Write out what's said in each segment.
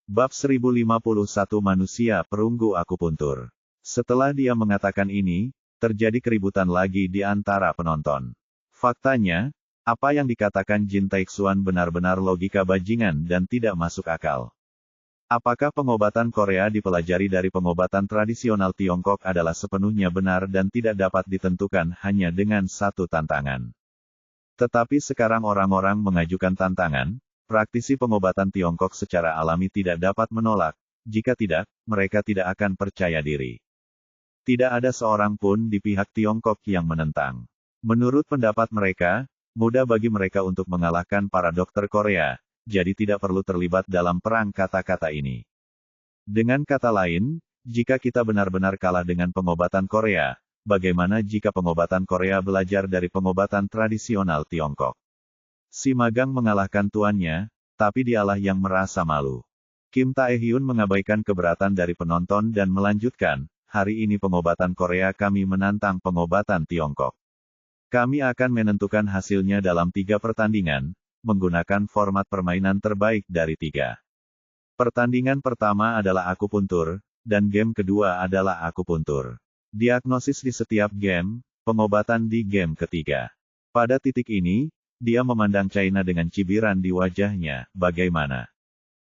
Bab 1051 Manusia Perunggu Akupuntur. Setelah dia mengatakan ini, terjadi keributan lagi di antara penonton. Faktanya, apa yang dikatakan Jin Taixuan benar-benar logika bajingan dan tidak masuk akal. Apakah pengobatan Korea dipelajari dari pengobatan tradisional Tiongkok adalah sepenuhnya benar dan tidak dapat ditentukan hanya dengan satu tantangan? Tetapi sekarang orang-orang mengajukan tantangan. Praktisi pengobatan Tiongkok secara alami tidak dapat menolak, jika tidak, mereka tidak akan percaya diri. Tidak ada seorang pun di pihak Tiongkok yang menentang. Menurut pendapat mereka, mudah bagi mereka untuk mengalahkan para dokter Korea, jadi tidak perlu terlibat dalam perang kata-kata ini. Dengan kata lain, jika kita benar-benar kalah dengan pengobatan Korea, bagaimana jika pengobatan Korea belajar dari pengobatan tradisional Tiongkok? Si magang mengalahkan tuannya, tapi dialah yang merasa malu. Kim Tae-hyun mengabaikan keberatan dari penonton dan melanjutkan, hari ini pengobatan Korea kami menantang pengobatan Tiongkok. Kami akan menentukan hasilnya dalam 3 pertandingan, menggunakan format permainan terbaik dari 3. Pertandingan pertama adalah akupuntur, dan game kedua adalah akupuntur. Diagnosis di setiap game, pengobatan di game ketiga. Pada titik ini, dia memandang China dengan cibiran di wajahnya, bagaimana?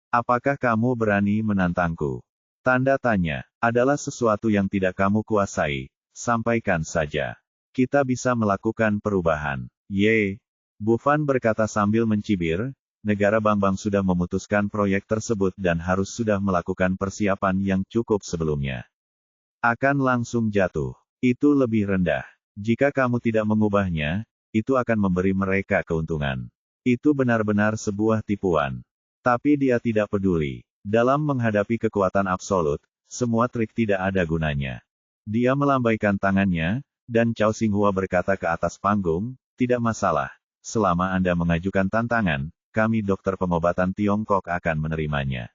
Apakah kamu berani menantangku? Tanda tanya, adalah sesuatu yang tidak kamu kuasai, sampaikan saja. Kita bisa melakukan perubahan. Ye. Bufan berkata sambil mencibir, negara Bangbang sudah memutuskan proyek tersebut dan harus sudah melakukan persiapan yang cukup sebelumnya. Akan langsung jatuh. Itu lebih rendah. Jika kamu tidak mengubahnya, itu akan memberi mereka keuntungan. Itu benar-benar sebuah tipuan. Tapi dia tidak peduli. Dalam menghadapi kekuatan absolut, semua trik tidak ada gunanya. Dia melambaikan tangannya, dan Cao Xinghua berkata ke atas panggung, tidak masalah. Selama Anda mengajukan tantangan, kami dokter pengobatan Tiongkok akan menerimanya.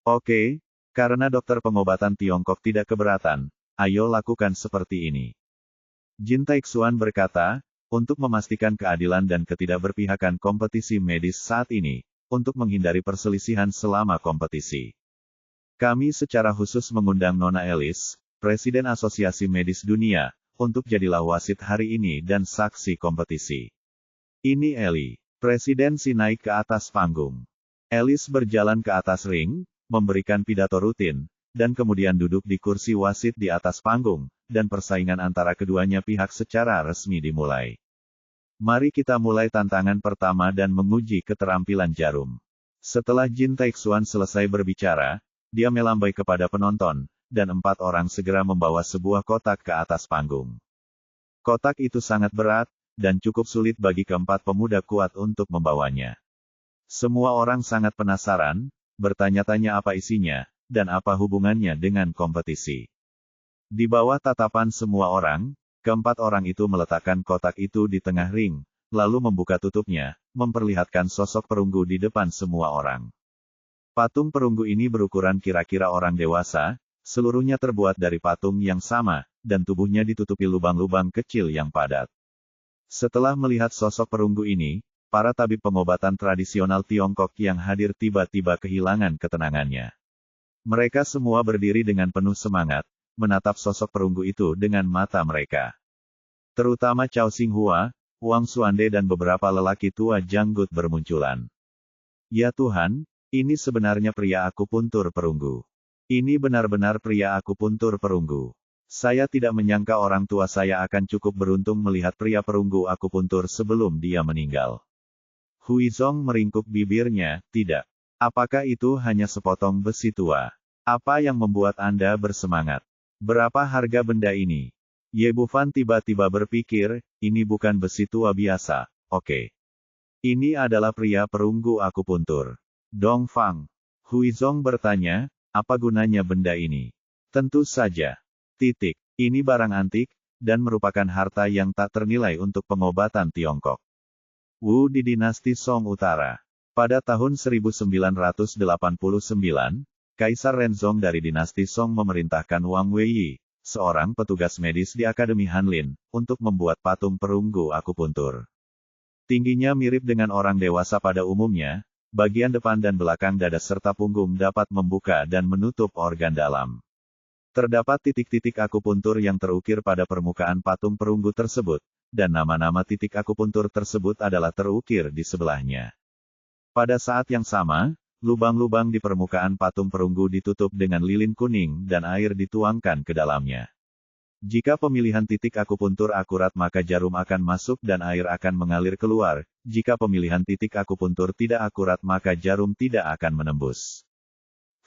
Oke, karena dokter pengobatan Tiongkok tidak keberatan, ayo lakukan seperti ini. Jin Taixuan berkata, untuk memastikan keadilan dan ketidakberpihakan kompetisi medis saat ini, untuk menghindari perselisihan selama kompetisi. Kami secara khusus mengundang Nona Ellis, Presiden Asosiasi Medis Dunia, untuk jadilah wasit hari ini dan saksi kompetisi. Ini Ellie. Presiden Si naik ke atas panggung. Ellis berjalan ke atas ring, memberikan pidato rutin, dan kemudian duduk di kursi wasit di atas panggung, dan persaingan antara keduanya pihak secara resmi dimulai. Mari kita mulai tantangan pertama dan menguji keterampilan jarum. Setelah Jin Taixuan selesai berbicara, dia melambai kepada penonton, dan 4 orang segera membawa sebuah kotak ke atas panggung. Kotak itu sangat berat, dan cukup sulit bagi keempat pemuda kuat untuk membawanya. Semua orang sangat penasaran, bertanya-tanya apa isinya, dan apa hubungannya dengan kompetisi. Di bawah tatapan semua orang, keempat orang itu meletakkan kotak itu di tengah ring, lalu membuka tutupnya, memperlihatkan sosok perunggu di depan semua orang. Patung perunggu ini berukuran kira-kira orang dewasa, seluruhnya terbuat dari patung yang sama, dan tubuhnya ditutupi lubang-lubang kecil yang padat. Setelah melihat sosok perunggu ini, para tabib pengobatan tradisional Tiongkok yang hadir tiba-tiba kehilangan ketenangannya. Mereka semua berdiri dengan penuh semangat, menatap sosok perunggu itu dengan mata mereka. Terutama Cao Xinghua, Wang Xuande dan beberapa lelaki tua janggut bermunculan. Ya Tuhan, ini sebenarnya pria akupuntur perunggu. Ini benar-benar pria akupuntur perunggu. Saya tidak menyangka orang tua saya akan cukup beruntung melihat pria perunggu akupuntur sebelum dia meninggal. Huizong meringkuk bibirnya, tidak. Apakah itu hanya sepotong besi tua? Apa yang membuat Anda bersemangat? Berapa harga benda ini? Ye Bufan tiba-tiba berpikir, ini bukan besi tua biasa, oke. Ini adalah pria perunggu akupuntur. Dong Fang. Huizong bertanya, apa gunanya benda ini? Tentu saja. Ini barang antik, dan merupakan harta yang tak ternilai untuk pengobatan Tiongkok. Wu di dinasti Song Utara. Pada tahun 1989, Kaisar Renzong dari dinasti Song memerintahkan Wang Weiyi, seorang petugas medis di Akademi Hanlin, untuk membuat patung perunggu akupuntur. Tingginya mirip dengan orang dewasa pada umumnya, bagian depan dan belakang dada serta punggung dapat membuka dan menutup organ dalam. Terdapat titik-titik akupuntur yang terukir pada permukaan patung perunggu tersebut, dan nama-nama titik akupuntur tersebut adalah terukir di sebelahnya. Pada saat yang sama, lubang-lubang di permukaan patung perunggu ditutup dengan lilin kuning dan air dituangkan ke dalamnya. Jika pemilihan titik akupuntur akurat maka jarum akan masuk dan air akan mengalir keluar, jika pemilihan titik akupuntur tidak akurat maka jarum tidak akan menembus.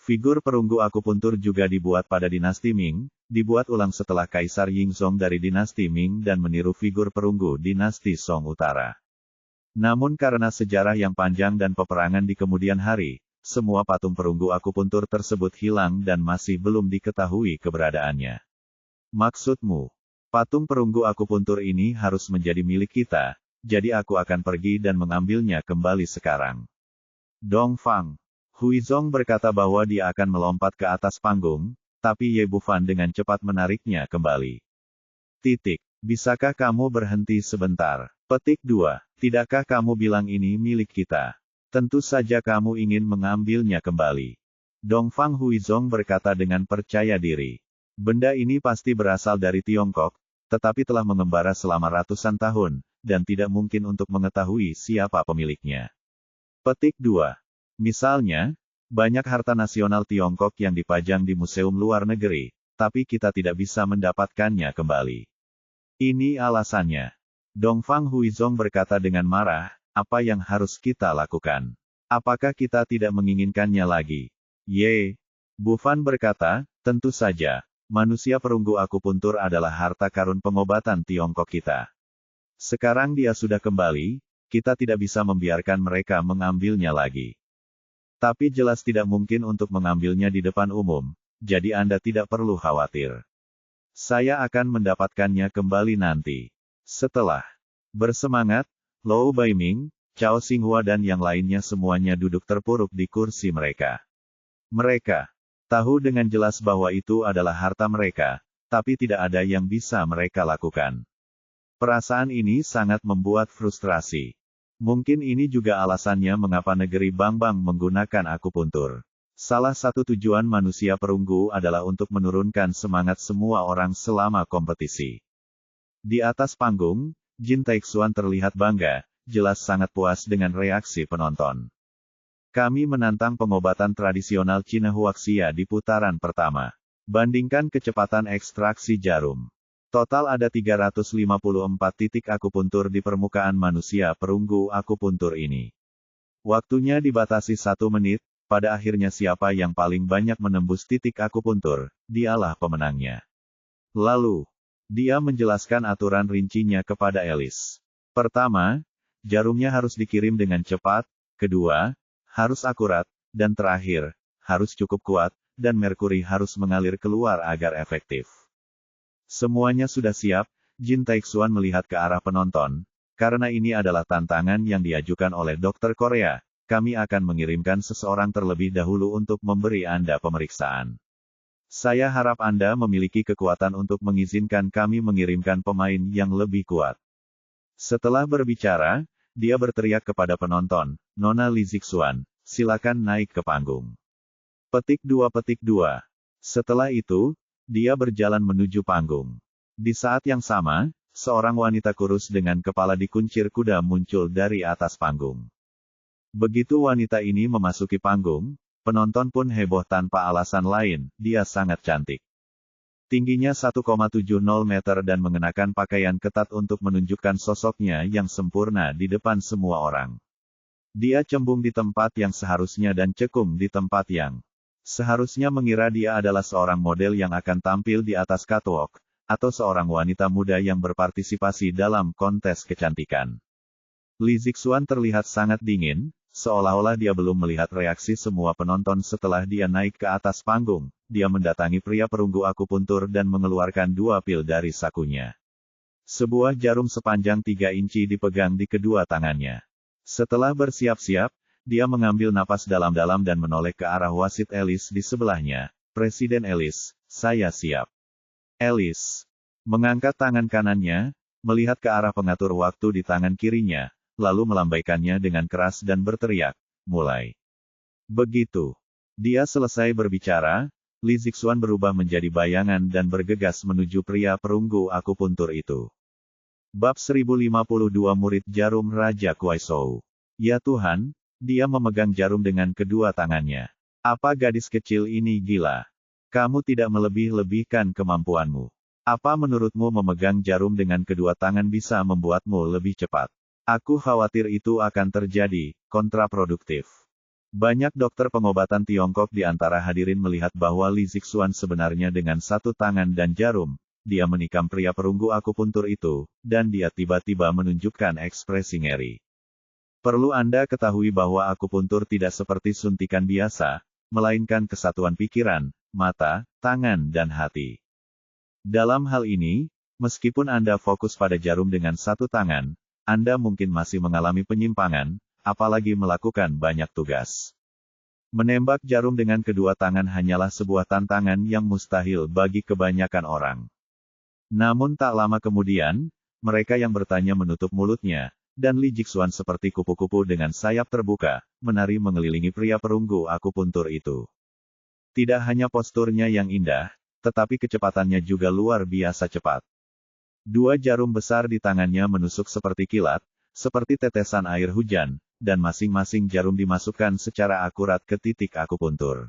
Figur perunggu akupuntur juga dibuat pada dinasti Ming, dibuat ulang setelah Kaisar Yingzong dari dinasti Ming dan meniru figur perunggu dinasti Song Utara. Namun karena sejarah yang panjang dan peperangan di kemudian hari, semua patung perunggu akupuntur tersebut hilang dan masih belum diketahui keberadaannya. Maksudmu, patung perunggu akupuntur ini harus menjadi milik kita, jadi aku akan pergi dan mengambilnya kembali sekarang. Dongfang. Huizong berkata bahwa dia akan melompat ke atas panggung, tapi Ye Bufan dengan cepat menariknya kembali. Bisakah kamu berhenti sebentar? Petik 2. Tidakkah kamu bilang ini milik kita? Tentu saja kamu ingin mengambilnya kembali. Dongfang Huizong berkata dengan percaya diri. Benda ini pasti berasal dari Tiongkok, tetapi telah mengembara selama ratusan tahun, dan tidak mungkin untuk mengetahui siapa pemiliknya. Petik 2. Misalnya, banyak harta nasional Tiongkok yang dipajang di museum luar negeri, tapi kita tidak bisa mendapatkannya kembali. Ini alasannya. Dongfang Huizong berkata dengan marah, apa yang harus kita lakukan? Apakah kita tidak menginginkannya lagi? Ye Bufan berkata, tentu saja. Manusia perunggu akupuntur adalah harta karun pengobatan Tiongkok kita. Sekarang dia sudah kembali, kita tidak bisa membiarkan mereka mengambilnya lagi. Tapi jelas tidak mungkin untuk mengambilnya di depan umum, jadi Anda tidak perlu khawatir. Saya akan mendapatkannya kembali nanti. Setelah bersemangat, Lou Baiming, Cao Xinghua dan yang lainnya semuanya duduk terpuruk di kursi mereka. Mereka tahu dengan jelas bahwa itu adalah harta mereka, tapi tidak ada yang bisa mereka lakukan. Perasaan ini sangat membuat frustrasi. Mungkin ini juga alasannya mengapa negeri Bangbang menggunakan akupuntur. Salah satu tujuan manusia perunggu adalah untuk menurunkan semangat semua orang selama kompetisi. Di atas panggung, Jin Taixuan terlihat bangga, jelas sangat puas dengan reaksi penonton. Kami menantang pengobatan tradisional Cina Huaxia di putaran pertama. Bandingkan kecepatan ekstraksi jarum. Total ada 354 titik akupuntur di permukaan manusia perunggu akupuntur ini. Waktunya dibatasi 1 menit, pada akhirnya siapa yang paling banyak menembus titik akupuntur, dialah pemenangnya. Lalu, dia menjelaskan aturan rincinya kepada Alice. Pertama, jarumnya harus dikirim dengan cepat, kedua, harus akurat, dan terakhir, harus cukup kuat, dan merkuri harus mengalir keluar agar efektif. Semuanya sudah siap, Jin Taixuan melihat ke arah penonton, karena ini adalah tantangan yang diajukan oleh dokter Korea, kami akan mengirimkan seseorang terlebih dahulu untuk memberi Anda pemeriksaan. Saya harap Anda memiliki kekuatan untuk mengizinkan kami mengirimkan pemain yang lebih kuat. Setelah berbicara, dia berteriak kepada penonton, Nona Li Zixuan, silakan naik ke panggung. Petik 2. Setelah itu, dia berjalan menuju panggung. Di saat yang sama, seorang wanita kurus dengan kepala dikuncir kuda muncul dari atas panggung. Begitu wanita ini memasuki panggung, penonton pun heboh tanpa alasan lain, dia sangat cantik. Tingginya 1,70 meter dan mengenakan pakaian ketat untuk menunjukkan sosoknya yang sempurna di depan semua orang. Dia cembung di tempat yang seharusnya dan cekung di tempat yang seharusnya mengira dia adalah seorang model yang akan tampil di atas catwalk, atau seorang wanita muda yang berpartisipasi dalam kontes kecantikan. Li Zixuan terlihat sangat dingin, seolah-olah dia belum melihat reaksi semua penonton setelah dia naik ke atas panggung. Dia mendatangi pria perunggu akupuntur dan mengeluarkan 2 pil dari sakunya. Sebuah jarum sepanjang 3 inci dipegang di kedua tangannya. Setelah bersiap-siap, dia mengambil napas dalam-dalam dan menoleh ke arah wasit Alice di sebelahnya. Presiden Alice, saya siap. Alice mengangkat tangan kanannya, melihat ke arah pengatur waktu di tangan kirinya, lalu melambaikannya dengan keras dan berteriak, mulai. Begitu dia selesai berbicara, Li Zixuan berubah menjadi bayangan dan bergegas menuju pria perunggu akupuntur itu. Bab 1052 Murid Jarum Raja Kuaishou. Ya Tuhan, dia memegang jarum dengan kedua tangannya. Apa gadis kecil ini gila? Kamu tidak melebih-lebihkan kemampuanmu. Apa menurutmu memegang jarum dengan kedua tangan bisa membuatmu lebih cepat? Aku khawatir itu akan terjadi, kontraproduktif. Banyak dokter pengobatan Tiongkok di antara hadirin melihat bahwa Li Zixuan sebenarnya dengan satu tangan dan jarum, dia menikam pria perunggu akupuntur itu, dan dia tiba-tiba menunjukkan ekspresi ngeri. Perlu Anda ketahui bahwa akupuntur tidak seperti suntikan biasa, melainkan kesatuan pikiran, mata, tangan dan hati. Dalam hal ini, meskipun Anda fokus pada jarum dengan satu tangan, Anda mungkin masih mengalami penyimpangan, apalagi melakukan banyak tugas. Menembak jarum dengan kedua tangan hanyalah sebuah tantangan yang mustahil bagi kebanyakan orang. Namun tak lama kemudian, mereka yang bertanya menutup mulutnya, dan Li Zixuan seperti kupu-kupu dengan sayap terbuka, menari mengelilingi pria perunggu akupuntur itu. Tidak hanya posturnya yang indah, tetapi kecepatannya juga luar biasa cepat. Dua jarum besar di tangannya menusuk seperti kilat, seperti tetesan air hujan, dan masing-masing jarum dimasukkan secara akurat ke titik akupuntur.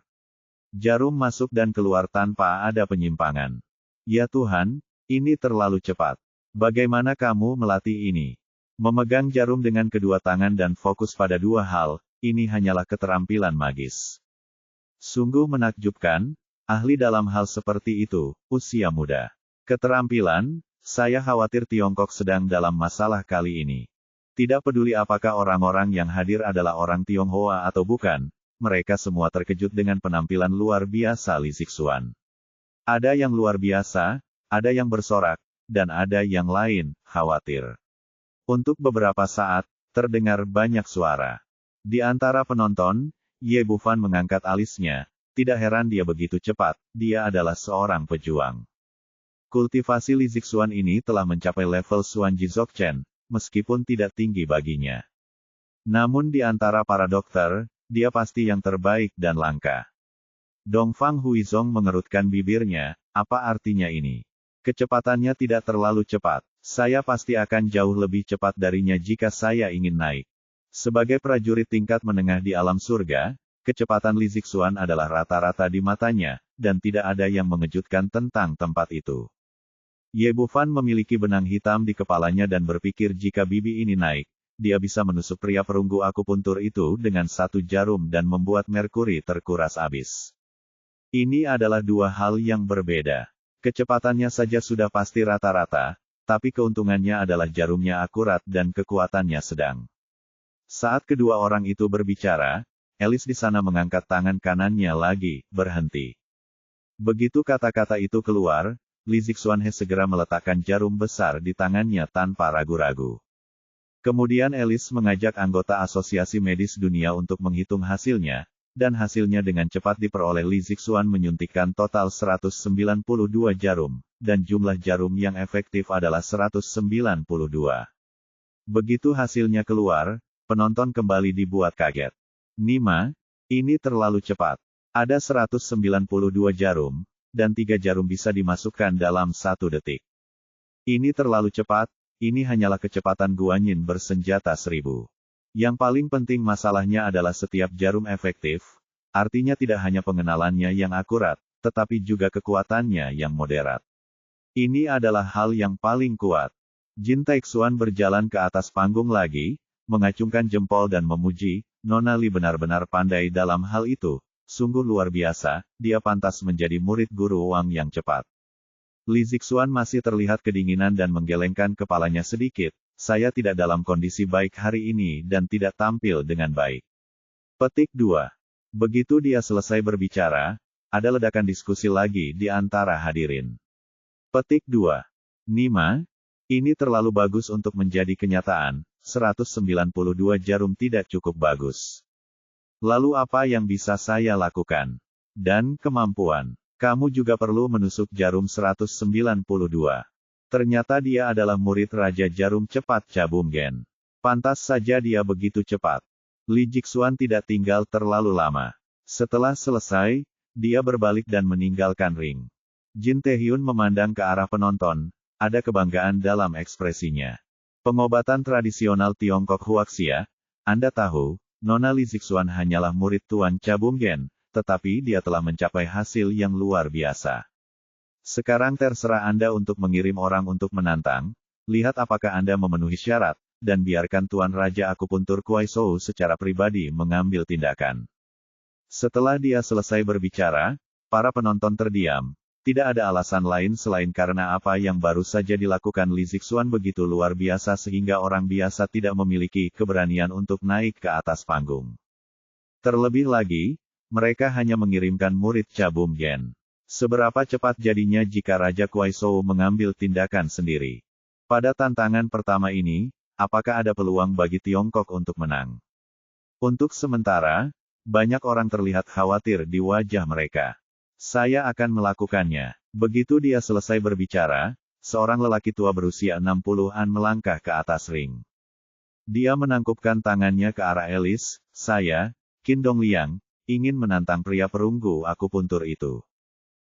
Jarum masuk dan keluar tanpa ada penyimpangan. Ya Tuhan, ini terlalu cepat. Bagaimana kamu melatih ini? Memegang jarum dengan kedua tangan dan fokus pada dua hal, ini hanyalah keterampilan magis. Sungguh menakjubkan, ahli dalam hal seperti itu, usia muda. Keterampilan, saya khawatir Tiongkok sedang dalam masalah kali ini. Tidak peduli apakah orang-orang yang hadir adalah orang Tionghoa atau bukan, mereka semua terkejut dengan penampilan luar biasa Li Zixuan. Ada yang luar biasa, ada yang bersorak, dan ada yang lain, khawatir. Untuk beberapa saat, terdengar banyak suara. Di antara penonton, Ye Bufan mengangkat alisnya, tidak heran dia begitu cepat, dia adalah seorang pejuang. Kultivasi Li Zixuan ini telah mencapai level Xuanji Dzogchen, meskipun tidak tinggi baginya. Namun di antara para dokter, dia pasti yang terbaik dan langka. Dongfang Huizong mengerutkan bibirnya, apa artinya ini? Kecepatannya tidak terlalu cepat, saya pasti akan jauh lebih cepat darinya jika saya ingin naik. Sebagai prajurit tingkat menengah di alam surga, kecepatan Li Zixuan adalah rata-rata di matanya, dan tidak ada yang mengejutkan tentang tempat itu. Ye Bufan memiliki benang hitam di kepalanya dan berpikir jika bibi ini naik, dia bisa menusuk pria perunggu akupuntur itu dengan satu jarum dan membuat merkuri terkuras habis. Ini adalah dua hal yang berbeda. Kecepatannya saja sudah pasti rata-rata, tapi keuntungannya adalah jarumnya akurat dan kekuatannya sedang. Saat kedua orang itu berbicara, Alice di sana mengangkat tangan kanannya lagi, berhenti. Begitu kata-kata itu keluar, Li Zixuan segera meletakkan jarum besar di tangannya tanpa ragu-ragu. Kemudian Alice mengajak anggota Asosiasi Medis Dunia untuk menghitung hasilnya, dan hasilnya dengan cepat diperoleh. Li Zixuan menyuntikkan total 192 jarum, dan jumlah jarum yang efektif adalah 192. Begitu hasilnya keluar, penonton kembali dibuat kaget. Nima, ini terlalu cepat. Ada 192 jarum, dan 3 jarum bisa dimasukkan dalam 1 detik. Ini terlalu cepat, ini hanyalah kecepatan Guanyin bersenjata 1000. Yang paling penting masalahnya adalah setiap jarum efektif, artinya tidak hanya pengenalannya yang akurat, tetapi juga kekuatannya yang moderat. Ini adalah hal yang paling kuat. Jin Taixuan berjalan ke atas panggung lagi, mengacungkan jempol dan memuji, Nona Li benar-benar pandai dalam hal itu. Sungguh luar biasa, dia pantas menjadi murid guru Wang yang cepat. Li Zixuan masih terlihat kedinginan dan menggelengkan kepalanya sedikit, saya tidak dalam kondisi baik hari ini dan tidak tampil dengan baik. Petik 2. Begitu dia selesai berbicara, ada ledakan diskusi lagi di antara hadirin. Petik 2. Nima, ini terlalu bagus untuk menjadi kenyataan, 192 jarum tidak cukup bagus. Lalu apa yang bisa saya lakukan? Dan kemampuan. Kamu juga perlu menusuk jarum 192. Ternyata dia adalah murid Raja Jarum Cepat Cabum Gen. Pantas saja dia begitu cepat. Li Jixuan tidak tinggal terlalu lama. Setelah selesai, dia berbalik dan meninggalkan ring. Jin Taehyun memandang ke arah penonton, ada kebanggaan dalam ekspresinya. Pengobatan tradisional Tiongkok Huaxia, Anda tahu, Nona Li Jixuan hanyalah murid Tuan Cha Bumgen, tetapi dia telah mencapai hasil yang luar biasa. Sekarang terserah Anda untuk mengirim orang untuk menantang, lihat apakah Anda memenuhi syarat, dan biarkan Tuan Raja Akupuntur Kuai Shou secara pribadi mengambil tindakan. Setelah dia selesai berbicara, para penonton terdiam. Tidak ada alasan lain selain karena apa yang baru saja dilakukan Li Jixuan begitu luar biasa sehingga orang biasa tidak memiliki keberanian untuk naik ke atas panggung. Terlebih lagi, mereka hanya mengirimkan murid Cha Bumgen. Seberapa cepat jadinya jika Raja Kuai Shou mengambil tindakan sendiri? Pada tantangan pertama ini, apakah ada peluang bagi Tiongkok untuk menang? Untuk sementara, banyak orang terlihat khawatir di wajah mereka. Saya akan melakukannya. Begitu dia selesai berbicara, seorang lelaki tua berusia 60-an melangkah ke atas ring. Dia menangkupkan tangannya ke arah Alice, saya, Qin Dongliang, ingin menantang pria perunggu akupuntur itu.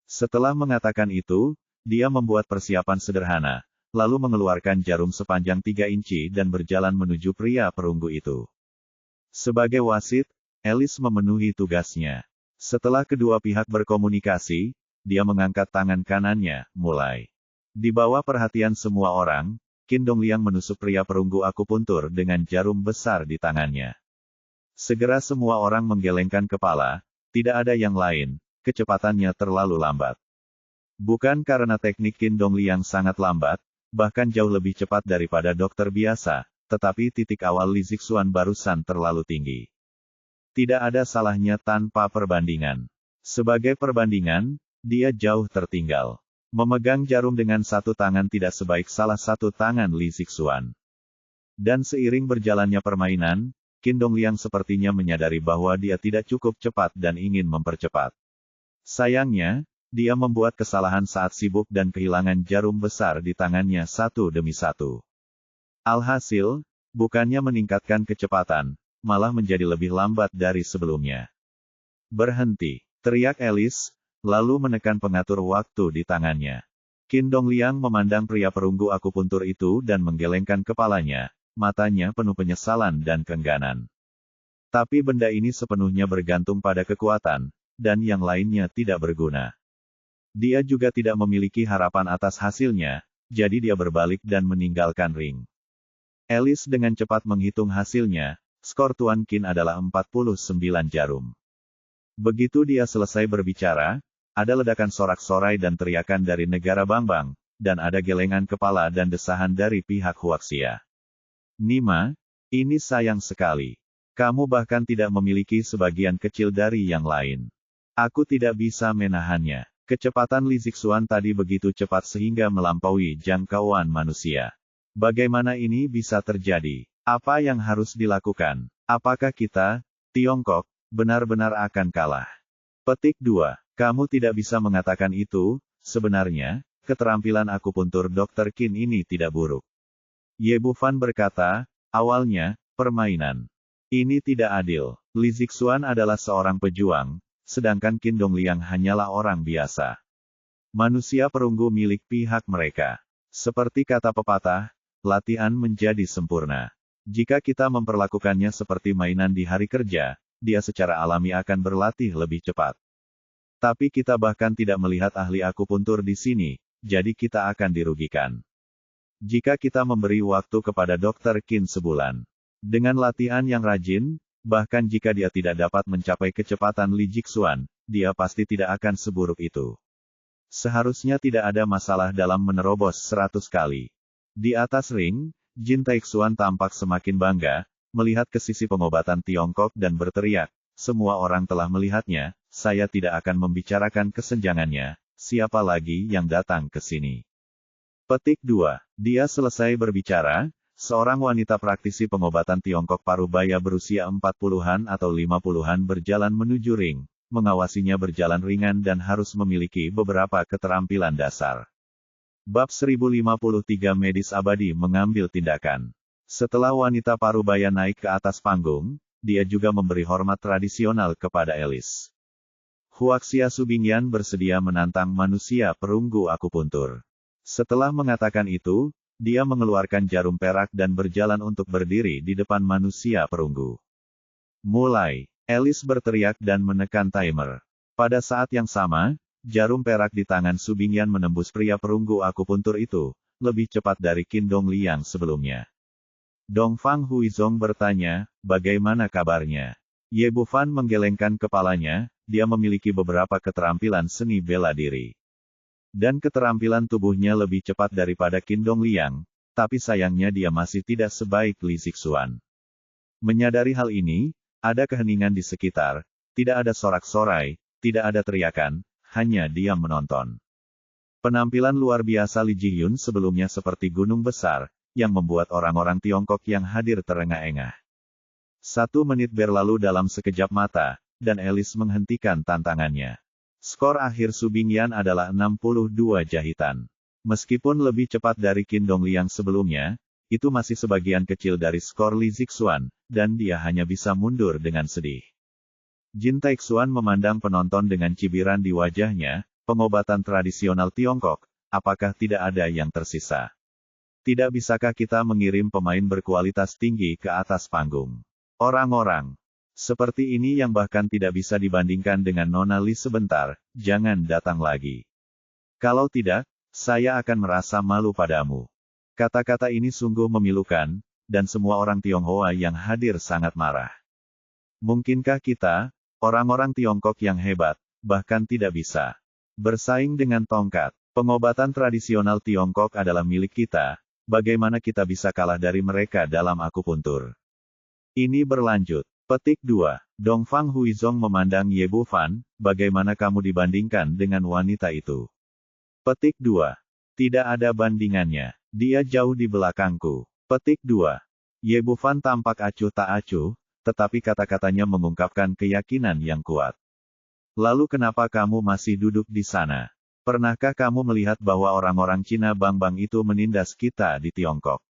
Setelah mengatakan itu, dia membuat persiapan sederhana, lalu mengeluarkan jarum sepanjang 3 inci dan berjalan menuju pria perunggu itu. Sebagai wasit, Alice memenuhi tugasnya. Setelah kedua pihak berkomunikasi, dia mengangkat tangan kanannya, mulai. Di bawah perhatian semua orang, Qin Dongliang menusuk pria perunggu akupuntur dengan jarum besar di tangannya. Segera semua orang menggelengkan kepala, tidak ada yang lain, kecepatannya terlalu lambat. Bukan karena teknik Qin Dongliang sangat lambat, bahkan jauh lebih cepat daripada dokter biasa, tetapi titik awal Li Jixuan barusan terlalu tinggi. Tidak ada salahnya tanpa perbandingan. Sebagai perbandingan, dia jauh tertinggal. Memegang jarum dengan satu tangan tidak sebaik salah satu tangan Li Jixuan. Dan seiring berjalannya permainan, Qin Dongliang sepertinya menyadari bahwa dia tidak cukup cepat dan ingin mempercepat. Sayangnya, dia membuat kesalahan saat sibuk dan kehilangan jarum besar di tangannya satu demi satu. Alhasil, bukannya meningkatkan kecepatan, malah menjadi lebih lambat dari sebelumnya. Berhenti, teriak Alice, lalu menekan pengatur waktu di tangannya. Qin Dongliang memandang pria perunggu akupuntur itu dan menggelengkan kepalanya, matanya penuh penyesalan dan keengganan. Tapi benda ini sepenuhnya bergantung pada kekuatan, dan yang lainnya tidak berguna. Dia juga tidak memiliki harapan atas hasilnya, jadi dia berbalik dan meninggalkan ring. Alice dengan cepat menghitung hasilnya, skor Tuan Qin adalah 49 jarum. Begitu dia selesai berbicara, ada ledakan sorak-sorai dan teriakan dari negara Bangbang, dan ada gelengan kepala dan desahan dari pihak Huaxia. Nima, ini sayang sekali. Kamu bahkan tidak memiliki sebagian kecil dari yang lain. Aku tidak bisa menahannya. Kecepatan Li Jixuan tadi begitu cepat sehingga melampaui jangkauan manusia. Bagaimana ini bisa terjadi? Apa yang harus dilakukan? Apakah kita, Tiongkok, benar-benar akan kalah? Petik 2. Kamu tidak bisa mengatakan itu, sebenarnya, keterampilan akupuntur Dr. Qin ini tidak buruk. Ye Bufan berkata, awalnya, permainan. Ini tidak adil. Li Jixuan adalah seorang pejuang, sedangkan Qin Dongliang hanyalah orang biasa. Manusia perunggu milik pihak mereka. Seperti kata pepatah, latihan menjadi sempurna. Jika kita memperlakukannya seperti mainan di hari kerja, dia secara alami akan berlatih lebih cepat. Tapi kita bahkan tidak melihat ahli akupuntur di sini, jadi kita akan dirugikan. Jika kita memberi waktu kepada Dr. Qin sebulan, dengan latihan yang rajin, bahkan jika dia tidak dapat mencapai kecepatan Li Jixuan, dia pasti tidak akan seburuk itu. Seharusnya tidak ada masalah dalam menerobos 100 kali. Di atas ring, Jin Taehyun tampak semakin bangga, melihat ke sisi pengobatan Tiongkok dan berteriak, semua orang telah melihatnya, saya tidak akan membicarakan kesenjangannya, siapa lagi yang datang ke sini. Petik 2. Dia selesai berbicara, seorang wanita praktisi pengobatan Tiongkok Parubaya berusia 40-an atau 50-an berjalan menuju ring, mengawasinya berjalan ringan dan harus memiliki beberapa keterampilan dasar. Bab 1053 Medis Abadi mengambil tindakan. Setelah wanita Parubaya naik ke atas panggung, dia juga memberi hormat tradisional kepada Alice. Huaxia Subingyan bersedia menantang manusia perunggu akupuntur. Setelah mengatakan itu, dia mengeluarkan jarum perak dan berjalan untuk berdiri di depan manusia perunggu. Mulai, Alice berteriak dan menekan timer. Pada saat yang sama, jarum perak di tangan Subingyan menembus pria perunggu akupuntur itu, lebih cepat dari Qin Dongliang sebelumnya. Dongfang Huizong bertanya, bagaimana kabarnya? Ye Bufan menggelengkan kepalanya, dia memiliki beberapa keterampilan seni bela diri. Dan keterampilan tubuhnya lebih cepat daripada Qin Dongliang, tapi sayangnya dia masih tidak sebaik Li Zixuan. Menyadari hal ini, ada keheningan di sekitar, tidak ada sorak-sorai, tidak ada teriakan, hanya diam menonton. Penampilan luar biasa Li Jihyun sebelumnya seperti gunung besar, yang membuat orang-orang Tiongkok yang hadir terengah-engah. 1 menit berlalu dalam sekejap mata, dan Alice menghentikan tantangannya. Skor akhir Subingyan adalah 62 jahitan. Meskipun lebih cepat dari Qin Dongliang sebelumnya, itu masih sebagian kecil dari skor Li Zixuan, dan dia hanya bisa mundur dengan sedih. Jin Taixuan memandang penonton dengan cibiran di wajahnya, pengobatan tradisional Tiongkok, apakah tidak ada yang tersisa? Tidak bisakah kita mengirim pemain berkualitas tinggi ke atas panggung? Orang-orang seperti ini yang bahkan tidak bisa dibandingkan dengan Nona Li sebentar, jangan datang lagi. Kalau tidak, saya akan merasa malu padamu. Kata-kata ini sungguh memilukan, dan semua orang Tionghoa yang hadir sangat marah. Mungkinkah kita, orang-orang Tiongkok yang hebat, bahkan tidak bisa bersaing dengan tongkat? Pengobatan tradisional Tiongkok adalah milik kita, bagaimana kita bisa kalah dari mereka dalam akupuntur? Ini berlanjut. Petik 2. Dongfang Huizong memandang Ye Bufan, bagaimana kamu dibandingkan dengan wanita itu? Petik 2. Tidak ada bandingannya. Dia jauh di belakangku. Petik 2. Ye Bufan tampak acuh tak acuh, tetapi kata-katanya mengungkapkan keyakinan yang kuat. Lalu kenapa kamu masih duduk di sana? Pernahkah kamu melihat bahwa orang-orang Cina Bangbang itu menindas kita di Tiongkok?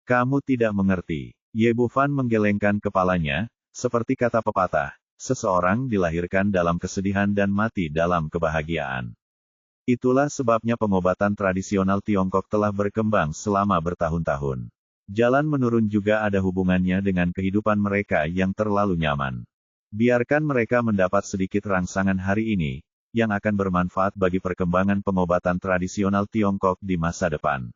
Kamu tidak mengerti. Ye Bufan menggelengkan kepalanya, seperti kata pepatah, seseorang dilahirkan dalam kesedihan dan mati dalam kebahagiaan. Itulah sebabnya pengobatan tradisional Tiongkok telah berkembang selama bertahun-tahun. Jalan menurun juga ada hubungannya dengan kehidupan mereka yang terlalu nyaman. Biarkan mereka mendapat sedikit rangsangan hari ini, yang akan bermanfaat bagi perkembangan pengobatan tradisional Tiongkok di masa depan.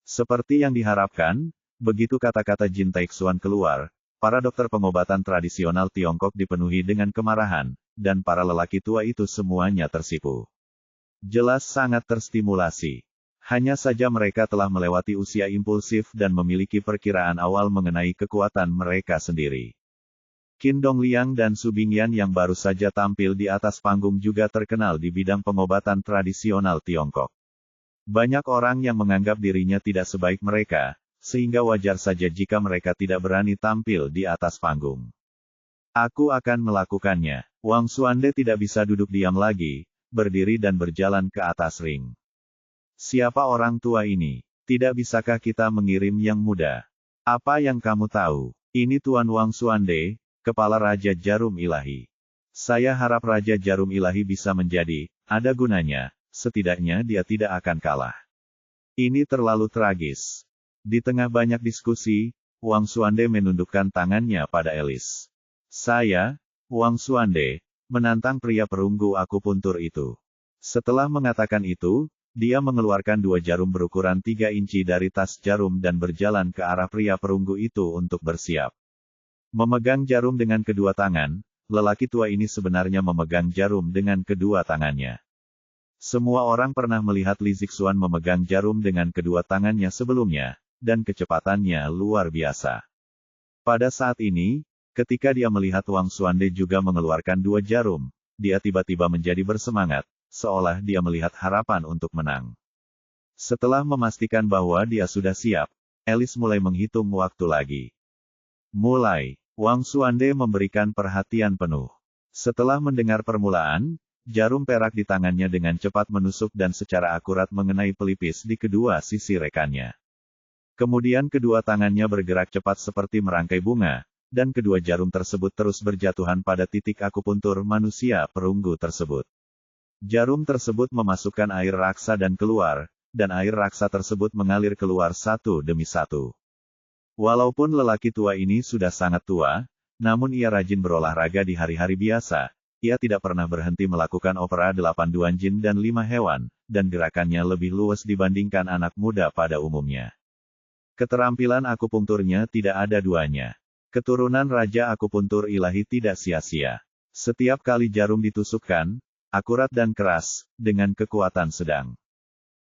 Seperti yang diharapkan, begitu kata-kata Jin Taixuan keluar, para dokter pengobatan tradisional Tiongkok dipenuhi dengan kemarahan, dan para lelaki tua itu semuanya tersipu. Jelas sangat terstimulasi. Hanya saja mereka telah melewati usia impulsif dan memiliki perkiraan awal mengenai kekuatan mereka sendiri. Qin Dongliang dan Subingyan yang baru saja tampil di atas panggung juga terkenal di bidang pengobatan tradisional Tiongkok. Banyak orang yang menganggap dirinya tidak sebaik mereka, sehingga wajar saja jika mereka tidak berani tampil di atas panggung. Aku akan melakukannya. Wang Xuande tidak bisa duduk diam lagi, berdiri dan berjalan ke atas ring. Siapa orang tua ini? Tidak bisakah kita mengirim yang muda? Apa yang kamu tahu? Ini Tuan Wang Xuande, Kepala Raja Jarum Ilahi. Saya harap Raja Jarum Ilahi bisa menjadi, ada gunanya, setidaknya dia tidak akan kalah. Ini terlalu tragis. Di tengah banyak diskusi, Wang Xuande menundukkan tangannya pada Alice. Saya, Wang Xuande, menantang pria perunggu akupuntur itu. Setelah mengatakan itu, dia mengeluarkan 2 jarum berukuran 3 inci dari tas jarum dan berjalan ke arah pria perunggu itu untuk bersiap. Memegang jarum dengan kedua tangan, lelaki tua ini sebenarnya memegang jarum dengan kedua tangannya. Semua orang pernah melihat Li Zixuan memegang jarum dengan kedua tangannya sebelumnya, dan kecepatannya luar biasa. Pada saat ini, ketika dia melihat Wang Xuande juga mengeluarkan 2 jarum, dia tiba-tiba menjadi bersemangat, seolah dia melihat harapan untuk menang. Setelah memastikan bahwa dia sudah siap, Alice mulai menghitung waktu lagi. Mulai, Wang Xuande memberikan perhatian penuh. Setelah mendengar permulaan, jarum perak di tangannya dengan cepat menusuk dan secara akurat mengenai pelipis di kedua sisi rekannya. Kemudian kedua tangannya bergerak cepat seperti merangkai bunga, dan kedua jarum tersebut terus berjatuhan pada titik akupuntur manusia perunggu tersebut. Jarum tersebut memasukkan air raksa dan keluar, dan air raksa tersebut mengalir keluar satu demi satu. Walaupun lelaki tua ini sudah sangat tua, namun ia rajin berolahraga di hari-hari biasa. Ia tidak pernah berhenti melakukan opera 8 duanjin dan 5 hewan, dan gerakannya lebih luas dibandingkan anak muda pada umumnya. Keterampilan akupunkturnya tidak ada duanya. Keturunan Raja Akupuntur Ilahi tidak sia-sia. Setiap kali jarum ditusukkan, akurat dan keras, dengan kekuatan sedang.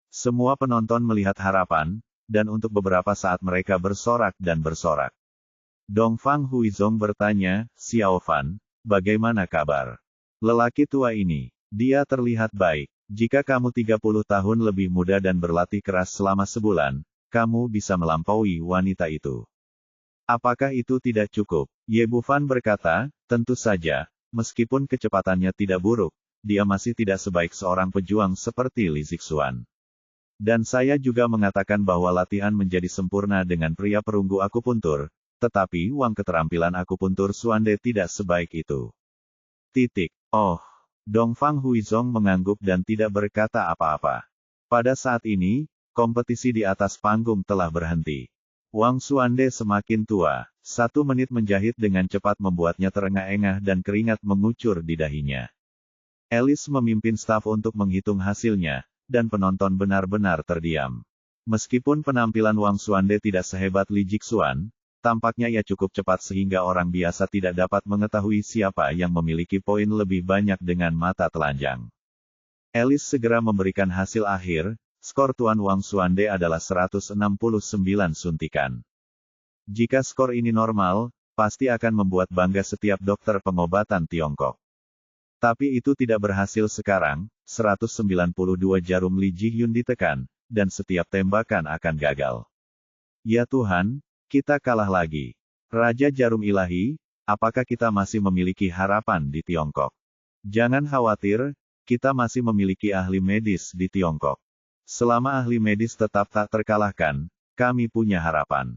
Semua penonton melihat harapan, dan untuk beberapa saat mereka bersorak dan bersorak. Dongfang Huizong bertanya, "Xiao Fan, bagaimana kabar?" Lelaki tua ini, dia terlihat baik. Jika kamu 30 tahun lebih muda dan berlatih keras selama sebulan, kamu bisa melampaui wanita itu. Apakah itu tidak cukup? Ye Bufan berkata, tentu saja, meskipun kecepatannya tidak buruk, dia masih tidak sebaik seorang pejuang seperti Li Zixuan. Dan saya juga mengatakan bahwa latihan menjadi sempurna dengan pria perunggu akupuntur, tetapi uang keterampilan akupuntur Suande tidak sebaik itu. Oh, Dongfang Huizong mengangguk dan tidak berkata apa-apa. Pada saat ini, kompetisi di atas panggung telah berhenti. Wang Suande semakin tua. 1 menit menjahit dengan cepat membuatnya terengah-engah dan keringat mengucur di dahinya. Alice memimpin staf untuk menghitung hasilnya, dan penonton benar-benar terdiam. Meskipun penampilan Wang Suande tidak sehebat Li Jixuan, tampaknya ia cukup cepat sehingga orang biasa tidak dapat mengetahui siapa yang memiliki poin lebih banyak dengan mata telanjang. Alice segera memberikan hasil akhir, skor Tuan Wang Suande adalah 169 suntikan. Jika skor ini normal, pasti akan membuat bangga setiap dokter pengobatan Tiongkok. Tapi itu tidak berhasil sekarang, 192 jarum Li Jihyun ditekan, dan setiap tembakan akan gagal. Ya Tuhan, kita kalah lagi. Raja Jarum Ilahi, apakah kita masih memiliki harapan di Tiongkok? Jangan khawatir, kita masih memiliki ahli medis di Tiongkok. Selama ahli medis tetap tak terkalahkan, kami punya harapan.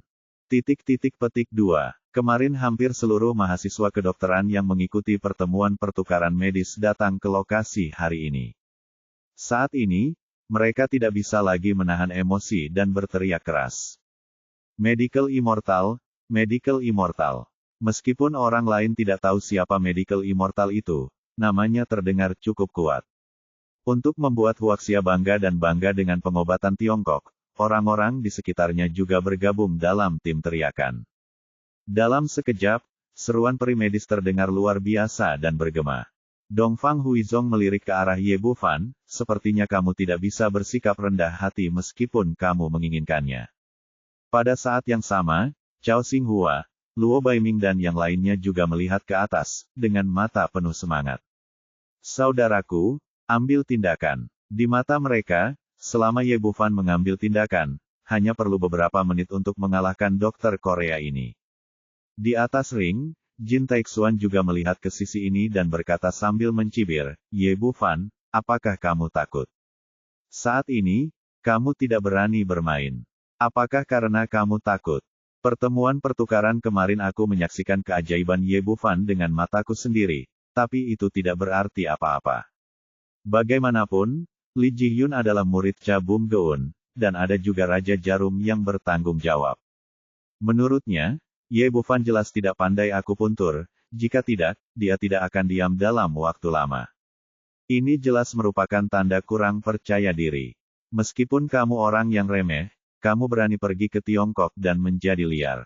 Petik 2. Kemarin hampir seluruh mahasiswa kedokteran yang mengikuti pertemuan pertukaran medis datang ke lokasi hari ini. Saat ini, mereka tidak bisa lagi menahan emosi dan berteriak keras. Medical Immortal, Medical Immortal. Meskipun orang lain tidak tahu siapa Medical Immortal itu, namanya terdengar cukup kuat. Untuk membuat Huaxia bangga dan bangga dengan pengobatan Tiongkok, orang-orang di sekitarnya juga bergabung dalam tim teriakan. Dalam sekejap, seruan peri medis terdengar luar biasa dan bergema. Dongfang Huizong melirik ke arah Ye Bufan, sepertinya kamu tidak bisa bersikap rendah hati meskipun kamu menginginkannya. Pada saat yang sama, Chao Xinghua, Luo Baiming dan yang lainnya juga melihat ke atas, dengan mata penuh semangat. Saudaraku, ambil tindakan. Di mata mereka, selama Ye Bufan mengambil tindakan, hanya perlu beberapa menit untuk mengalahkan dokter Korea ini. Di atas ring, Jin Taixuan juga melihat ke sisi ini dan berkata sambil mencibir, Ye Bufan, apakah kamu takut? Saat ini, kamu tidak berani bermain. Apakah karena kamu takut? Pertemuan pertukaran kemarin aku menyaksikan keajaiban Ye Bufan dengan mataku sendiri, tapi itu tidak berarti apa-apa. Bagaimanapun, Li Jihyun adalah murid Cha Bum Geun, dan ada juga Raja Jarum yang bertanggung jawab. Menurutnya, Ye Bufan jelas tidak pandai akupuntur, jika tidak, dia tidak akan diam dalam waktu lama. Ini jelas merupakan tanda kurang percaya diri. Meskipun kamu orang yang remeh, kamu berani pergi ke Tiongkok dan menjadi liar.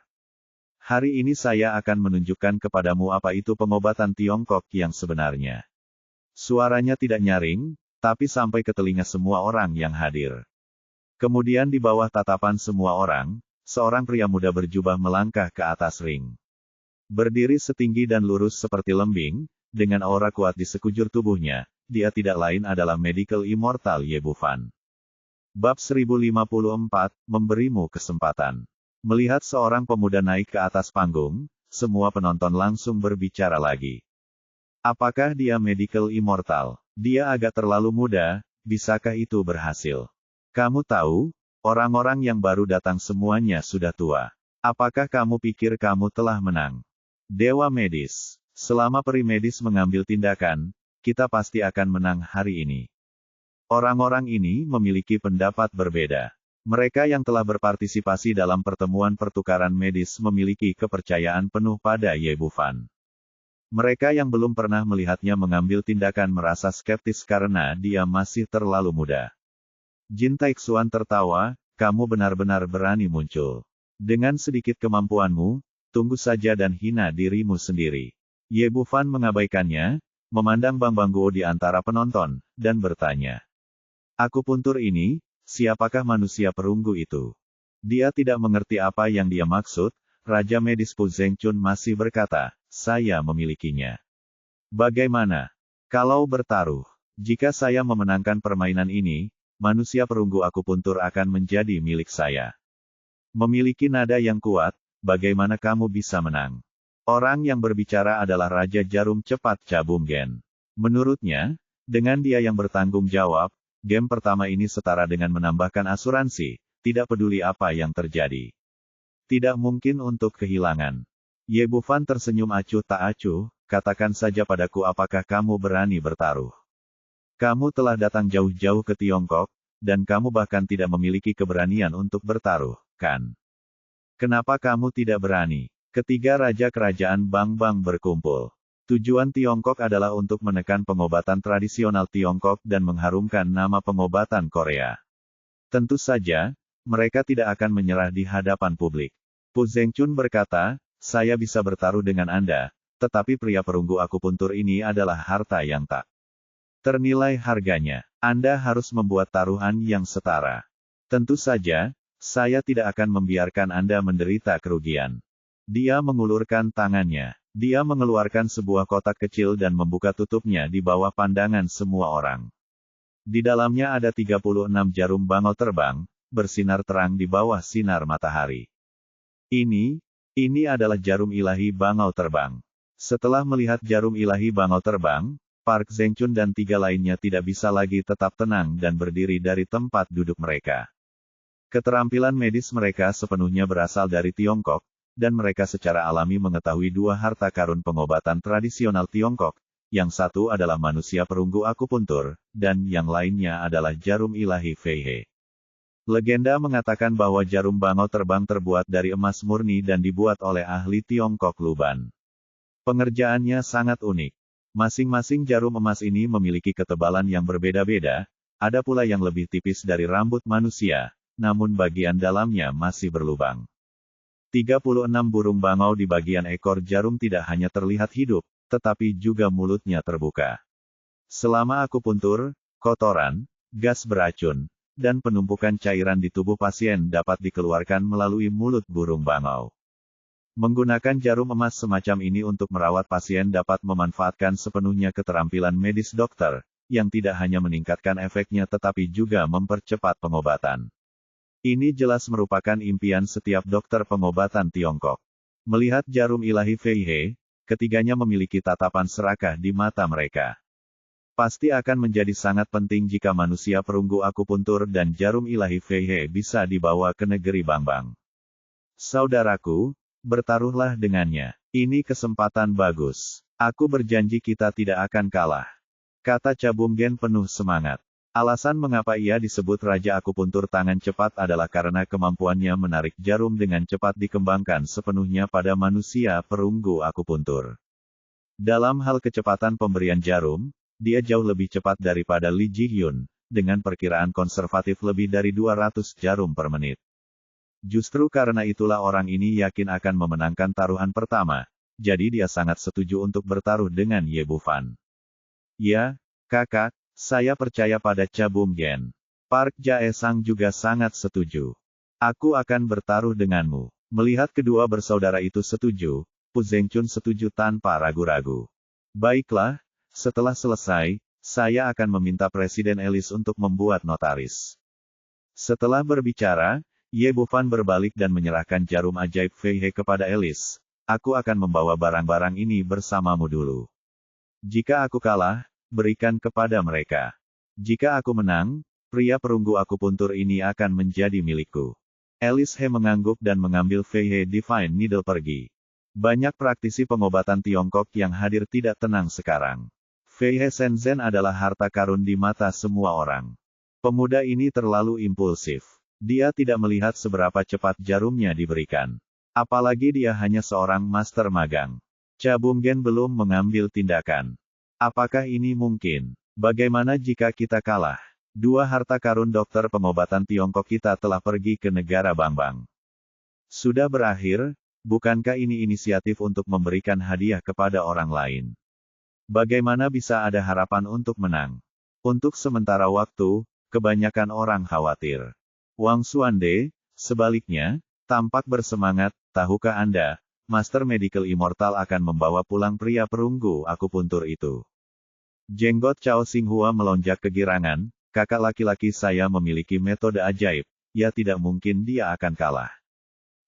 Hari ini saya akan menunjukkan kepadamu apa itu pengobatan Tiongkok yang sebenarnya. Suaranya tidak nyaring, tapi sampai ke telinga semua orang yang hadir. Kemudian di bawah tatapan semua orang, seorang pria muda berjubah melangkah ke atas ring. Berdiri setinggi dan lurus seperti lembing, dengan aura kuat di sekujur tubuhnya, dia tidak lain adalah Medical Immortal Ye Bufan. Bab 1054, memberimu kesempatan. Melihat seorang pemuda naik ke atas panggung, semua penonton langsung berbicara lagi. Apakah dia Medical Immortal? Dia agak terlalu muda, bisakah itu berhasil? Kamu tahu, orang-orang yang baru datang semuanya sudah tua. Apakah kamu pikir kamu telah menang? Dewa medis. Selama peri medis mengambil tindakan, kita pasti akan menang hari ini. Orang-orang ini memiliki pendapat berbeda. Mereka yang telah berpartisipasi dalam pertemuan pertukaran medis memiliki kepercayaan penuh pada Ye Bufan. Mereka yang belum pernah melihatnya mengambil tindakan merasa skeptis karena dia masih terlalu muda. Jin Taixuan tertawa, kamu benar-benar berani muncul. Dengan sedikit kemampuanmu, tunggu saja dan hina dirimu sendiri. Ye Bufan mengabaikannya, memandang Bang Bangguo di antara penonton, dan bertanya. Akupuntur ini, siapakah manusia perunggu itu? Dia tidak mengerti apa yang dia maksud. Raja medis Pu Zhengchun masih berkata, saya memilikinya. Bagaimana? Kalau bertaruh, jika saya memenangkan permainan ini, manusia perunggu akupuntur akan menjadi milik saya. Memiliki nada yang kuat, bagaimana kamu bisa menang? Orang yang berbicara adalah Raja Jarum Cepat Cha Bum-gen. Menurutnya, dengan dia yang bertanggung jawab, game pertama ini setara dengan menambahkan asuransi, tidak peduli apa yang terjadi. Tidak mungkin untuk kehilangan. Ye Bufan tersenyum acuh tak acuh, katakan saja padaku apakah kamu berani bertaruh. Kamu telah datang jauh-jauh ke Tiongkok, dan kamu bahkan tidak memiliki keberanian untuk bertaruh, kan? Kenapa kamu tidak berani? Ketiga raja kerajaan Bang-Bang berkumpul. Tujuan Tiongkok adalah untuk menekan pengobatan tradisional Tiongkok dan mengharumkan nama pengobatan Korea. Tentu saja, mereka tidak akan menyerah di hadapan publik. Pu Zhengchun berkata, saya bisa bertaruh dengan Anda, tetapi pria perunggu akupuntur ini adalah harta yang tak ternilai harganya. Anda harus membuat taruhan yang setara. Tentu saja, saya tidak akan membiarkan Anda menderita kerugian. Dia mengulurkan tangannya. Dia mengeluarkan sebuah kotak kecil dan membuka tutupnya di bawah pandangan semua orang. Di dalamnya ada 36 jarum bangau terbang, bersinar terang di bawah sinar matahari. Ini adalah jarum ilahi bangau terbang. Setelah melihat jarum ilahi bangau terbang, Park Zhengchun dan tiga lainnya tidak bisa lagi tetap tenang dan berdiri dari tempat duduk mereka. Keterampilan medis mereka sepenuhnya berasal dari Tiongkok, dan mereka secara alami mengetahui dua harta karun pengobatan tradisional Tiongkok, yang satu adalah manusia perunggu akupuntur, dan yang lainnya adalah jarum ilahi Fei He. Legenda mengatakan bahwa jarum bangau terbang terbuat dari emas murni dan dibuat oleh ahli Tiongkok Luban. Pengerjaannya sangat unik. Masing-masing jarum emas ini memiliki ketebalan yang berbeda-beda, ada pula yang lebih tipis dari rambut manusia, namun bagian dalamnya masih berlubang. 36 burung bangau di bagian ekor jarum tidak hanya terlihat hidup, tetapi juga mulutnya terbuka. Selama akupuntur, kotoran, gas beracun, dan penumpukan cairan di tubuh pasien dapat dikeluarkan melalui mulut burung bangau. Menggunakan jarum emas semacam ini untuk merawat pasien dapat memanfaatkan sepenuhnya keterampilan medis dokter, yang tidak hanya meningkatkan efeknya tetapi juga mempercepat pengobatan. Ini jelas merupakan impian setiap dokter pengobatan Tiongkok. Melihat jarum ilahi Fei He, ketiganya memiliki tatapan serakah di mata mereka. Pasti akan menjadi sangat penting jika manusia perunggu akupuntur dan jarum ilahi Fei He bisa dibawa ke negeri Bang-Bang. Saudaraku, bertaruhlah dengannya. Ini kesempatan bagus. Aku berjanji kita tidak akan kalah. Kata Cha Bum-gen penuh semangat. Alasan mengapa ia disebut Raja Akupuntur Tangan Cepat adalah karena kemampuannya menarik jarum dengan cepat dikembangkan sepenuhnya pada manusia perunggu akupuntur. Dalam hal kecepatan pemberian jarum, dia jauh lebih cepat daripada Li Ji-hyun, dengan perkiraan konservatif lebih dari 200 jarum per menit. Justru karena itulah orang ini yakin akan memenangkan taruhan pertama, jadi dia sangat setuju untuk bertaruh dengan Ye Bufan. Ya, kakak, saya percaya pada Cha Bum-gen. Park Jae-sang juga sangat setuju. Aku akan bertaruh denganmu. Melihat kedua bersaudara itu setuju, Pu Zhengchun setuju tanpa ragu-ragu. Baiklah, setelah selesai, saya akan meminta Presiden Elis untuk membuat notaris. Setelah berbicara, Ye Bufan berbalik dan menyerahkan jarum ajaib Fei He kepada Elis. Aku akan membawa barang-barang ini bersamamu dulu. Jika aku kalah, berikan kepada mereka. Jika aku menang, pria perunggu akupuntur ini akan menjadi milikku. Elis He mengangguk dan mengambil Fei He Divine Needle pergi. Banyak praktisi pengobatan Tiongkok yang hadir tidak tenang sekarang. Fei He Shenzhen adalah harta karun di mata semua orang. Pemuda ini terlalu impulsif. Dia tidak melihat seberapa cepat jarumnya diberikan. Apalagi dia hanya seorang master magang. Cha Bumgen belum mengambil tindakan. Apakah ini mungkin? Bagaimana jika kita kalah? Dua harta karun dokter pengobatan Tiongkok kita telah pergi ke negara Bangbang. Sudah berakhir, bukankah ini inisiatif untuk memberikan hadiah kepada orang lain? Bagaimana bisa ada harapan untuk menang? Untuk sementara waktu, kebanyakan orang khawatir. Wang Xuande, sebaliknya, tampak bersemangat. Tahukah Anda, Master Medical Immortal akan membawa pulang pria perunggu akupuntur itu? Jenggot Cao Xinghua melonjak kegirangan. Kakak laki-laki saya memiliki metode ajaib, ya tidak mungkin dia akan kalah.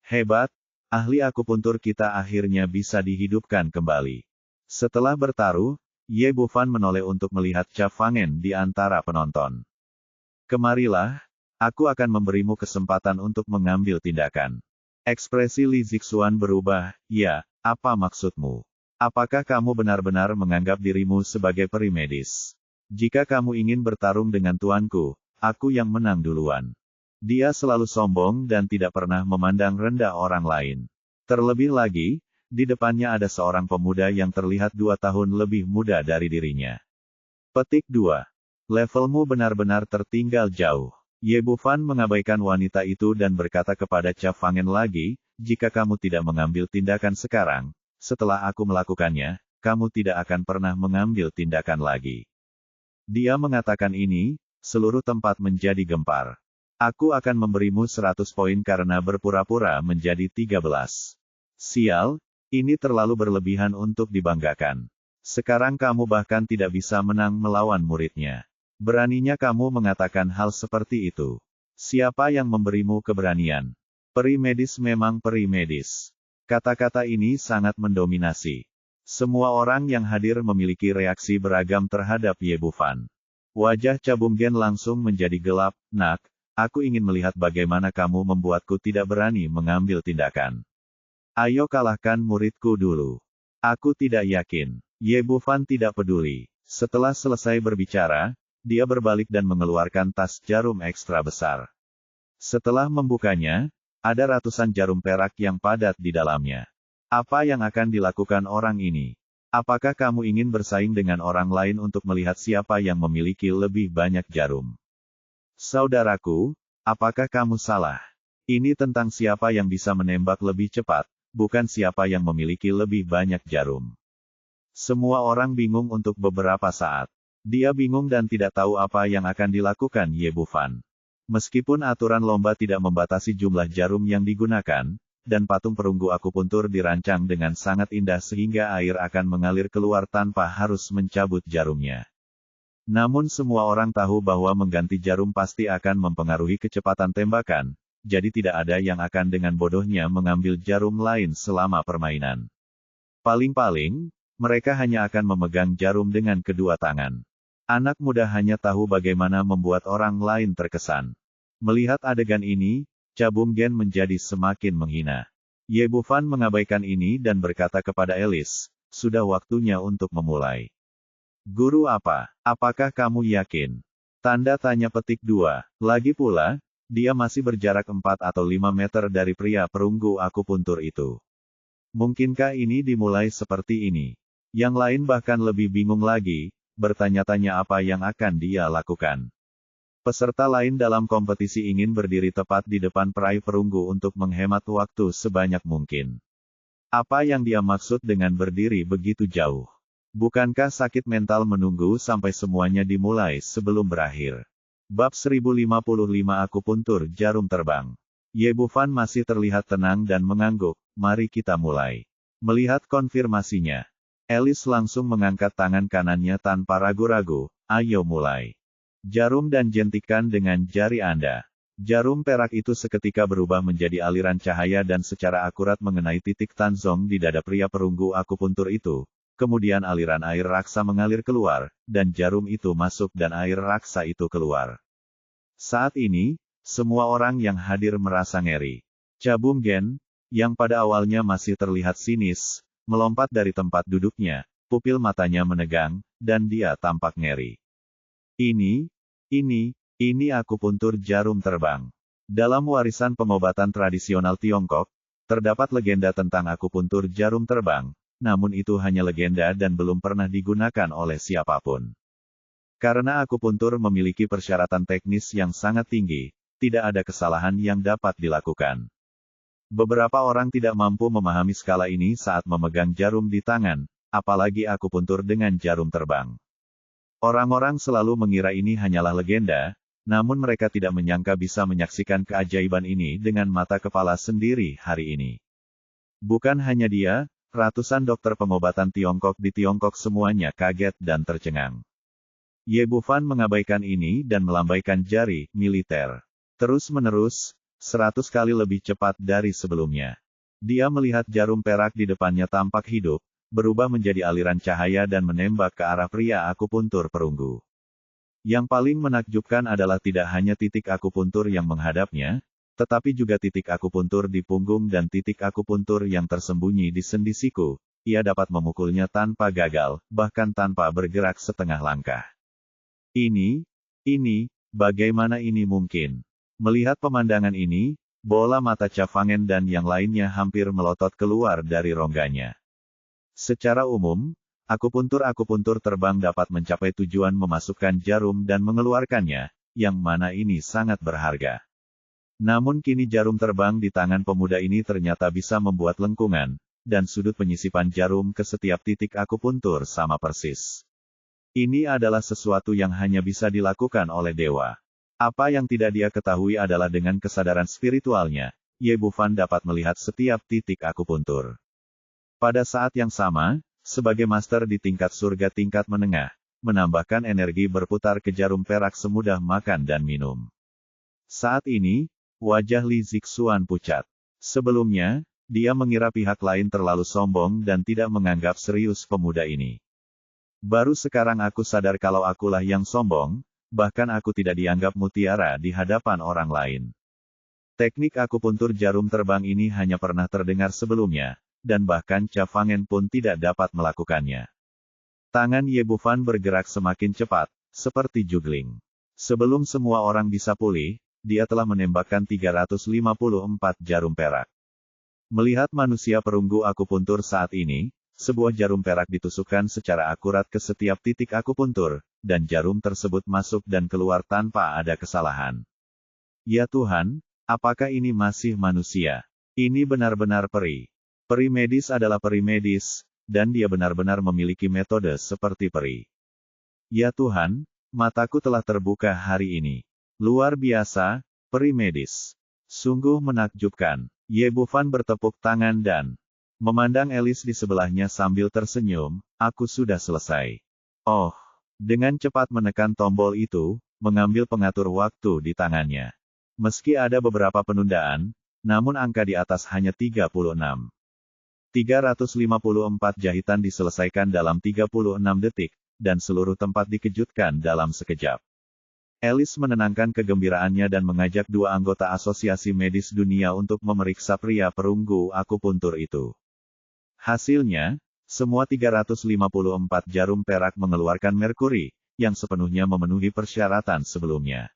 Hebat, ahli akupuntur kita akhirnya bisa dihidupkan kembali. Setelah bertaruh, Ye Bufan menoleh untuk melihat Cha Fangen di antara penonton. Kemarilah, aku akan memberimu kesempatan untuk mengambil tindakan. Ekspresi Li Zixuan berubah. Ya, apa maksudmu? Apakah kamu benar-benar menganggap dirimu sebagai peri medis? Jika kamu ingin bertarung dengan tuanku, aku yang menang duluan. Dia selalu sombong dan tidak pernah memandang rendah orang lain. Terlebih lagi, di depannya ada seorang pemuda yang terlihat 2 tahun lebih muda dari dirinya. Petik 2. Levelmu benar-benar tertinggal jauh. Ye Bufan mengabaikan wanita itu dan berkata kepada Cha Fangen lagi, jika kamu tidak mengambil tindakan sekarang, setelah aku melakukannya, kamu tidak akan pernah mengambil tindakan lagi. Dia mengatakan ini, seluruh tempat menjadi gempar. Aku akan memberimu 100 poin karena berpura-pura menjadi 13. Sial, ini terlalu berlebihan untuk dibanggakan. Sekarang kamu bahkan tidak bisa menang melawan muridnya. Beraninya kamu mengatakan hal seperti itu. Siapa yang memberimu keberanian? Peri medis memang peri medis. Kata-kata ini sangat mendominasi. Semua orang yang hadir memiliki reaksi beragam terhadap Ye Bufan. Wajah Cha Bumgen langsung menjadi gelap. Nak, aku ingin melihat bagaimana kamu membuatku tidak berani mengambil tindakan. Ayo kalahkan muridku dulu. Aku tidak yakin. Ye Bufan tidak peduli. Setelah selesai berbicara, dia berbalik dan mengeluarkan tas jarum ekstra besar. Setelah membukanya, ada ratusan jarum perak yang padat di dalamnya. Apa yang akan dilakukan orang ini? Apakah kamu ingin bersaing dengan orang lain untuk melihat siapa yang memiliki lebih banyak jarum? Saudaraku, apakah kamu salah? Ini tentang siapa yang bisa menembak lebih cepat, bukan siapa yang memiliki lebih banyak jarum. Semua orang bingung untuk beberapa saat. Dia bingung dan tidak tahu apa yang akan dilakukan Ye Bufan. Meskipun aturan lomba tidak membatasi jumlah jarum yang digunakan, dan patung perunggu akupuntur dirancang dengan sangat indah sehingga air akan mengalir keluar tanpa harus mencabut jarumnya. Namun semua orang tahu bahwa mengganti jarum pasti akan mempengaruhi kecepatan tembakan, jadi tidak ada yang akan dengan bodohnya mengambil jarum lain selama permainan. Paling-paling, mereka hanya akan memegang jarum dengan kedua tangan. Anak muda hanya tahu bagaimana membuat orang lain terkesan. Melihat adegan ini, Cha Bumgen menjadi semakin menghina. Ye Bufan mengabaikan ini dan berkata kepada Alice, sudah waktunya untuk memulai. Guru apa? Apakah kamu yakin? Tanda tanya petik 2. Lagi pula, dia masih berjarak 4 atau 5 meter dari pria perunggu akupuntur itu. Mungkinkah ini dimulai seperti ini? Yang lain bahkan lebih bingung lagi, bertanya-tanya apa yang akan dia lakukan. Peserta lain dalam kompetisi ingin berdiri tepat di depan peraih perunggu untuk menghemat waktu sebanyak mungkin. Apa yang dia maksud dengan berdiri begitu jauh? Bukankah sakit mental menunggu sampai semuanya dimulai sebelum berakhir? Bab 1055 Akupuntur Jarum Terbang. Ye Bufan masih terlihat tenang dan mengangguk. Mari kita mulai. Melihat konfirmasinya, Alice langsung mengangkat tangan kanannya tanpa ragu-ragu. Ayo mulai. Jarum dan jentikan dengan jari Anda. Jarum perak itu seketika berubah menjadi aliran cahaya dan secara akurat mengenai titik Tanzong di dada pria perunggu akupuntur itu. Kemudian aliran air raksa mengalir keluar, dan jarum itu masuk dan air raksa itu keluar. Saat ini, semua orang yang hadir merasa ngeri. Cha Bumgen, yang pada awalnya masih terlihat sinis, melompat dari tempat duduknya, pupil matanya menegang, dan dia tampak ngeri. Ini akupuntur jarum terbang. Dalam warisan pengobatan tradisional Tiongkok, terdapat legenda tentang akupuntur jarum terbang, namun itu hanya legenda dan belum pernah digunakan oleh siapapun. Karena akupuntur memiliki persyaratan teknis yang sangat tinggi, tidak ada kesalahan yang dapat dilakukan. Beberapa orang tidak mampu memahami skala ini saat memegang jarum di tangan, apalagi akupuntur dengan jarum terbang. Orang-orang selalu mengira ini hanyalah legenda, namun mereka tidak menyangka bisa menyaksikan keajaiban ini dengan mata kepala sendiri hari ini. Bukan hanya dia, ratusan dokter pengobatan Tiongkok di Tiongkok semuanya kaget dan tercengang. Ye Bufan mengabaikan ini dan melambaikan jari militer. Terus-menerus, 100 kali lebih cepat dari sebelumnya. Dia melihat jarum perak di depannya tampak hidup, berubah menjadi aliran cahaya dan menembak ke arah pria akupuntur perunggu. Yang paling menakjubkan adalah tidak hanya titik akupuntur yang menghadapnya, tetapi juga titik akupuntur di punggung dan titik akupuntur yang tersembunyi di sendi siku. Ia dapat memukulnya tanpa gagal, bahkan tanpa bergerak setengah langkah. Bagaimana ini mungkin? Melihat pemandangan ini, bola mata Cafangen dan yang lainnya hampir melotot keluar dari rongganya. Secara umum, akupuntur terbang dapat mencapai tujuan memasukkan jarum dan mengeluarkannya, yang mana ini sangat berharga. Namun kini jarum terbang di tangan pemuda ini ternyata bisa membuat lengkungan, dan sudut penyisipan jarum ke setiap titik akupuntur sama persis. Ini adalah sesuatu yang hanya bisa dilakukan oleh dewa. Apa yang tidak dia ketahui adalah dengan kesadaran spiritualnya, Ye Bufan dapat melihat setiap titik akupuntur. Pada saat yang sama, sebagai master di tingkat surga tingkat menengah, menambahkan energi berputar ke jarum perak semudah makan dan minum. Saat ini, wajah Li Zixuan pucat. Sebelumnya, dia mengira pihak lain terlalu sombong dan tidak menganggap serius pemuda ini. Baru sekarang aku sadar kalau akulah yang sombong, bahkan aku tidak dianggap mutiara di hadapan orang lain. Teknik akupuntur jarum terbang ini hanya pernah terdengar sebelumnya, dan bahkan Cafangen pun tidak dapat melakukannya. Tangan Ye Bufan bergerak semakin cepat, seperti juggling. Sebelum semua orang bisa pulih, dia telah menembakkan 354 jarum perak. Melihat manusia perunggu akupuntur saat ini, sebuah jarum perak ditusukkan secara akurat ke setiap titik akupuntur, dan jarum tersebut masuk dan keluar tanpa ada kesalahan. Ya Tuhan, apakah ini masih manusia? Ini benar-benar peri. Peri medis adalah peri medis, dan dia benar-benar memiliki metode seperti peri. Ya Tuhan, mataku telah terbuka hari ini. Luar biasa, peri medis. Sungguh menakjubkan. Ye Bufan bertepuk tangan dan memandang Alice di sebelahnya sambil tersenyum, aku sudah selesai. Oh, dengan cepat menekan tombol itu, mengambil pengatur waktu di tangannya. Meski ada beberapa penundaan, namun angka di atas hanya 36. 354 jahitan diselesaikan dalam 36 detik, dan seluruh tempat dikejutkan dalam sekejap. Alice menenangkan kegembiraannya dan mengajak dua anggota Asosiasi Medis Dunia untuk memeriksa pria perunggu akupuntur itu. Hasilnya, semua 354 jarum perak mengeluarkan merkuri, yang sepenuhnya memenuhi persyaratan sebelumnya.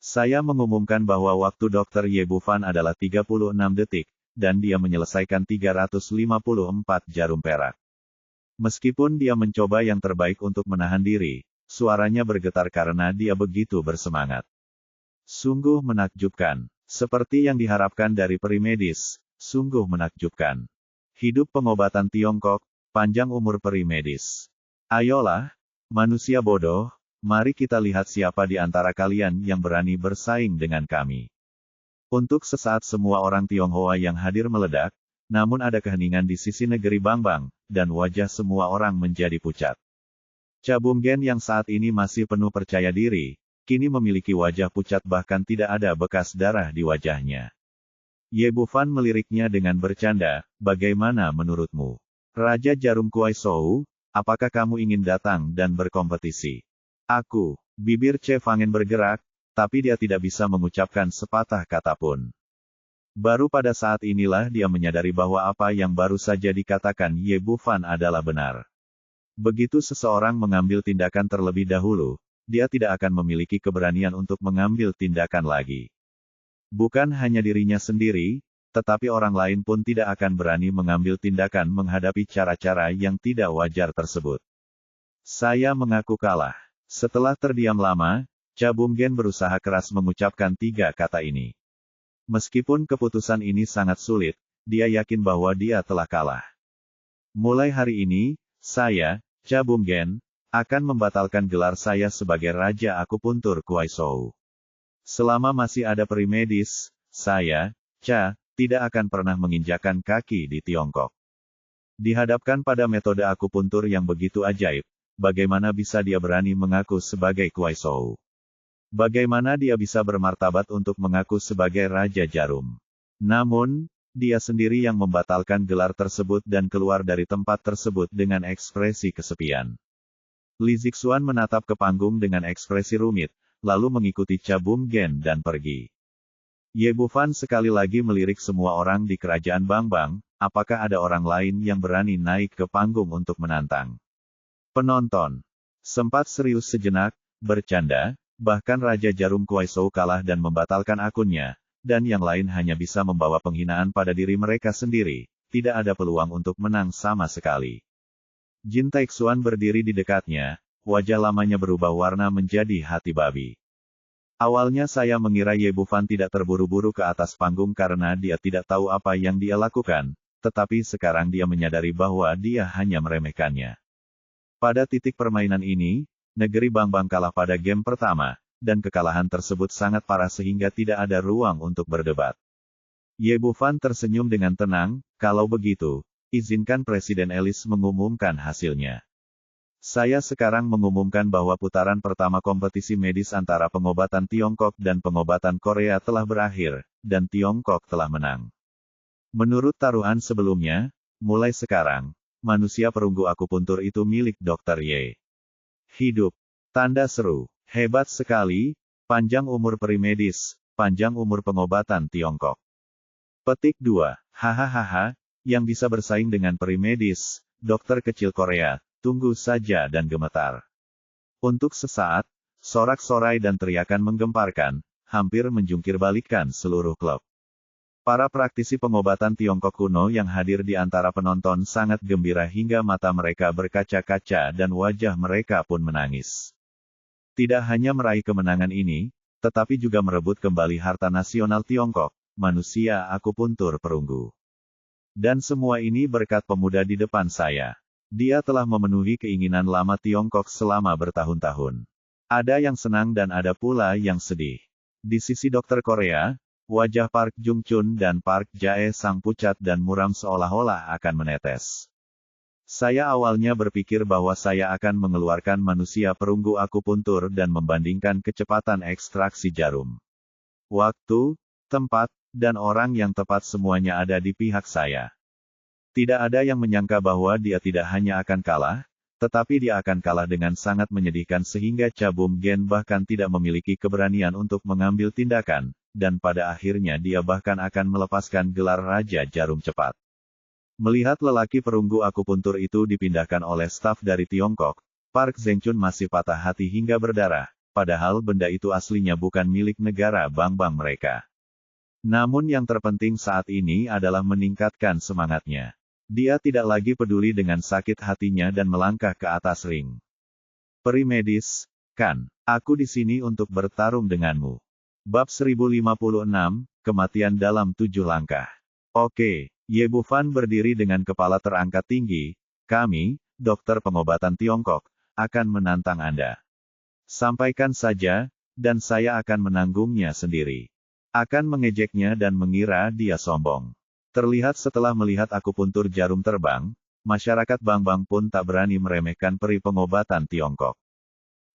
Saya mengumumkan bahwa waktu Dr. Ye Bufan adalah 36 detik, dan dia menyelesaikan 354 jarum perak. Meskipun dia mencoba yang terbaik untuk menahan diri, suaranya bergetar karena dia begitu bersemangat. Sungguh menakjubkan. Seperti yang diharapkan dari peri medis, sungguh menakjubkan. Hidup pengobatan Tiongkok, panjang umur peri medis. Ayolah, manusia bodoh, mari kita lihat siapa di antara kalian yang berani bersaing dengan kami. Untuk sesaat semua orang Tionghoa yang hadir meledak, namun ada keheningan di sisi negeri Bangbang, dan wajah semua orang menjadi pucat. Cabunggen yang saat ini masih penuh percaya diri, kini memiliki wajah pucat bahkan tidak ada bekas darah di wajahnya. Ye Bufan meliriknya dengan bercanda, bagaimana menurutmu? Raja Jarum Kuai Shou, apakah kamu ingin datang dan berkompetisi? Aku, bibir Cafangen bergerak, tapi dia tidak bisa mengucapkan sepatah kata pun. Baru pada saat inilah dia menyadari bahwa apa yang baru saja dikatakan Ye Bufan adalah benar. Begitu seseorang mengambil tindakan terlebih dahulu, dia tidak akan memiliki keberanian untuk mengambil tindakan lagi. Bukan hanya dirinya sendiri, tetapi orang lain pun tidak akan berani mengambil tindakan menghadapi cara-cara yang tidak wajar tersebut. Saya mengaku kalah. Setelah terdiam lama, Cha Bum-gen berusaha keras mengucapkan 3 kata ini. Meskipun keputusan ini sangat sulit, dia yakin bahwa dia telah kalah. Mulai hari ini, saya, Cha Bum-gen, akan membatalkan gelar saya sebagai Raja Akupuntur Kuaishou. Selama masih ada peri medis, saya, Cha, tidak akan pernah menginjakkan kaki di Tiongkok. Dihadapkan pada metode akupuntur yang begitu ajaib, bagaimana bisa dia berani mengaku sebagai Kuaishou? Bagaimana dia bisa bermartabat untuk mengaku sebagai Raja Jarum? Namun, dia sendiri yang membatalkan gelar tersebut dan keluar dari tempat tersebut dengan ekspresi kesepian. Li Zixuan menatap ke panggung dengan ekspresi rumit, lalu mengikuti Cha Bum-gen dan pergi. Ye Bufan sekali lagi melirik semua orang di kerajaan Bangbang, apakah ada orang lain yang berani naik ke panggung untuk menantang. Penonton sempat serius sejenak, bercanda, bahkan Raja Jarum Kuaishou kalah dan membatalkan akunnya, dan yang lain hanya bisa membawa penghinaan pada diri mereka sendiri, tidak ada peluang untuk menang sama sekali. Jin Taixuan berdiri di dekatnya, wajah lamanya berubah warna menjadi hati babi. Awalnya saya mengira Ye Bufan tidak terburu-buru ke atas panggung karena dia tidak tahu apa yang dia lakukan, tetapi sekarang dia menyadari bahwa dia hanya meremehkannya. Pada titik permainan ini, negeri Bangbang kalah pada game pertama, dan kekalahan tersebut sangat parah sehingga tidak ada ruang untuk berdebat. Ye Bufan tersenyum dengan tenang, kalau begitu, izinkan Presiden Elis mengumumkan hasilnya. Saya sekarang mengumumkan bahwa putaran pertama kompetisi medis antara pengobatan Tiongkok dan pengobatan Korea telah berakhir, dan Tiongkok telah menang. Menurut taruhan sebelumnya, mulai sekarang, manusia perunggu akupuntur itu milik Dr. Ye. Hidup. Tanda seru. Hebat sekali. Panjang umur peri medis. Panjang umur pengobatan Tiongkok. Petik 2. Hahaha. Yang bisa bersaing dengan peri medis, dokter kecil Korea, tunggu saja dan gemetar. Untuk sesaat, sorak-sorai dan teriakan menggemparkan, hampir menjungkir balikan seluruh klub. Para praktisi pengobatan Tiongkok kuno yang hadir di antara penonton sangat gembira hingga mata mereka berkaca-kaca dan wajah mereka pun menangis. Tidak hanya meraih kemenangan ini, tetapi juga merebut kembali harta nasional Tiongkok, manusia akupuntur perunggu. Dan semua ini berkat pemuda di depan saya. Dia telah memenuhi keinginan lama Tiongkok selama bertahun-tahun. Ada yang senang dan ada pula yang sedih. Di sisi dokter Korea, wajah Park Jung-chun dan Park Jae sang pucat dan muram seolah-olah akan menetes. Saya awalnya berpikir bahwa saya akan mengeluarkan manusia perunggu akupuntur dan membandingkan kecepatan ekstraksi jarum. Waktu, tempat, dan orang yang tepat semuanya ada di pihak saya. Tidak ada yang menyangka bahwa dia tidak hanya akan kalah, tetapi dia akan kalah dengan sangat menyedihkan sehingga Cha Bum-gen bahkan tidak memiliki keberanian untuk mengambil tindakan, dan pada akhirnya dia bahkan akan melepaskan gelar Raja Jarum Cepat. Melihat lelaki perunggu akupuntur itu dipindahkan oleh staf dari Tiongkok, Park Zhengchun masih patah hati hingga berdarah, padahal benda itu aslinya bukan milik negara Bangbang mereka. Namun yang terpenting saat ini adalah meningkatkan semangatnya. Dia tidak lagi peduli dengan sakit hatinya dan melangkah ke atas ring. Peri medis, kan, aku di sini untuk bertarung denganmu. Bab 1056, Kematian dalam 7 langkah. Oke, Ye Bufan berdiri dengan kepala terangkat tinggi, kami, dokter pengobatan Tiongkok, akan menantang Anda. Sampaikan saja, dan saya akan menanggungnya sendiri. Akan mengejeknya dan mengira dia sombong. Terlihat setelah melihat akupuntur jarum terbang, masyarakat Bangbang pun tak berani meremehkan peri pengobatan Tiongkok.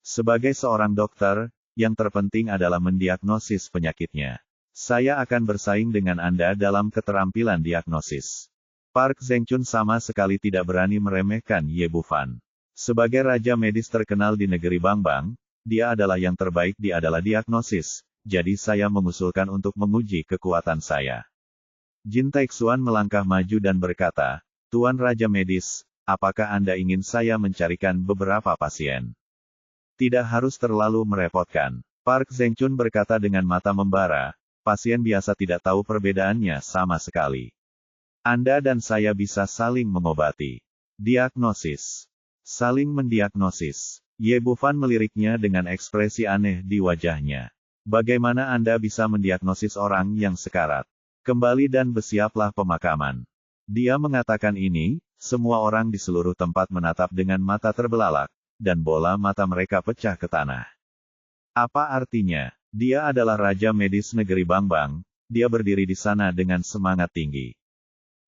Sebagai seorang dokter, yang terpenting adalah mendiagnosis penyakitnya. Saya akan bersaing dengan Anda dalam keterampilan diagnosis. Park Zhengchun sama sekali tidak berani meremehkan Ye Bufan. Sebagai raja medis terkenal di negeri Bangbang, dia adalah yang terbaik di adalah diagnosis, jadi saya mengusulkan untuk menguji kekuatan saya. Jin Taixuan melangkah maju dan berkata, Tuan Raja Medis, apakah Anda ingin saya mencarikan beberapa pasien? Tidak harus terlalu merepotkan. Park Zhengchun berkata dengan mata membara, pasien biasa tidak tahu perbedaannya sama sekali. Anda dan saya bisa saling mengobati. Diagnosis. Saling mendiagnosis. Ye Bufan meliriknya dengan ekspresi aneh di wajahnya. Bagaimana Anda bisa mendiagnosis orang yang sekarat? Kembali dan bersiaplah pemakaman. Dia mengatakan ini, semua orang di seluruh tempat menatap dengan mata terbelalak, dan bola mata mereka pecah ke tanah. Apa artinya? Dia adalah Raja Medis Negeri Bangbang, dia berdiri di sana dengan semangat tinggi.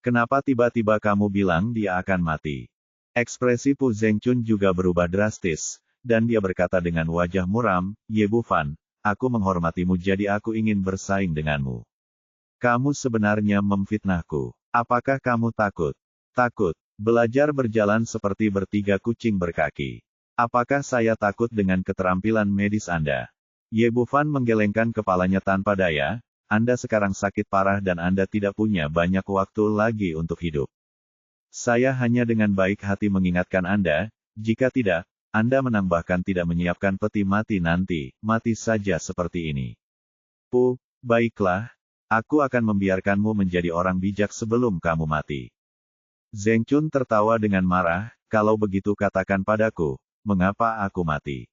Kenapa tiba-tiba kamu bilang dia akan mati? Ekspresi Pu Zhengchun juga berubah drastis, dan dia berkata dengan wajah muram, Ye Bufan, aku menghormatimu jadi aku ingin bersaing denganmu. Kamu sebenarnya memfitnahku. Apakah kamu takut? Takut. Belajar berjalan seperti bertiga kucing berkaki. Apakah saya takut dengan keterampilan medis Anda? Ye Bufan menggelengkan kepalanya tanpa daya, Anda sekarang sakit parah dan Anda tidak punya banyak waktu lagi untuk hidup. Saya hanya dengan baik hati mengingatkan Anda, jika tidak, Anda menambahkan tidak menyiapkan peti mati nanti, mati saja seperti ini. Pu, baiklah. Aku akan membiarkanmu menjadi orang bijak sebelum kamu mati. Zhengchun tertawa dengan marah, kalau begitu katakan padaku, mengapa aku mati?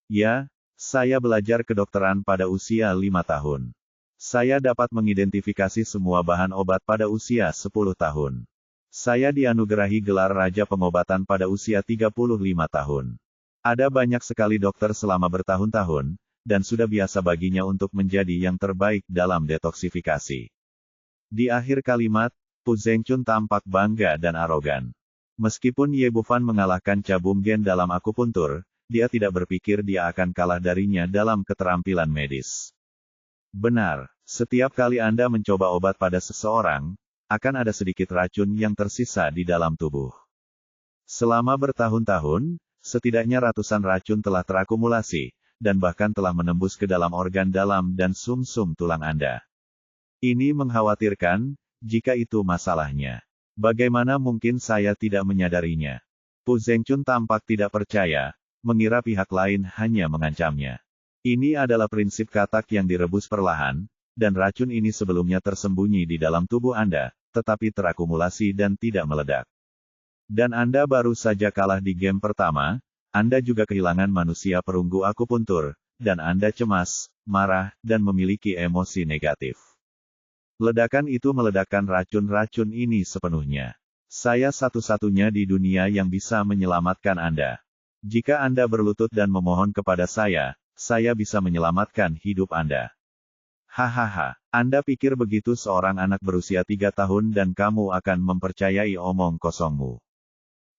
Ya, saya belajar kedokteran pada usia 5 tahun. Saya dapat mengidentifikasi semua bahan obat pada usia 10 tahun. Saya dianugerahi gelar Raja Pengobatan pada usia 35 tahun. Ada banyak sekali dokter selama bertahun-tahun, dan sudah biasa baginya untuk menjadi yang terbaik dalam detoksifikasi. Di akhir kalimat, Pu Zhengchun tampak bangga dan arogan. Meskipun Ye Bufan mengalahkan Cha Bumgen dalam akupuntur, dia tidak berpikir dia akan kalah darinya dalam keterampilan medis. Benar, setiap kali Anda mencoba obat pada seseorang, akan ada sedikit racun yang tersisa di dalam tubuh. Selama bertahun-tahun, setidaknya ratusan racun telah terakumulasi, dan bahkan telah menembus ke dalam organ dalam dan sum-sum tulang Anda. Ini mengkhawatirkan, jika itu masalahnya. Bagaimana mungkin saya tidak menyadarinya? Pu Zhengchun tampak tidak percaya, mengira pihak lain hanya mengancamnya. Ini adalah prinsip katak yang direbus perlahan, dan racun ini sebelumnya tersembunyi di dalam tubuh Anda, tetapi terakumulasi dan tidak meledak. Dan Anda baru saja kalah di game pertama, Anda juga kehilangan manusia perunggu akupuntur, dan Anda cemas, marah, dan memiliki emosi negatif. Ledakan itu meledakkan racun-racun ini sepenuhnya. Saya satu-satunya di dunia yang bisa menyelamatkan Anda. Jika Anda berlutut dan memohon kepada saya bisa menyelamatkan hidup Anda. Hahaha, Anda pikir begitu seorang anak berusia 3 tahun dan kamu akan mempercayai omong kosongmu.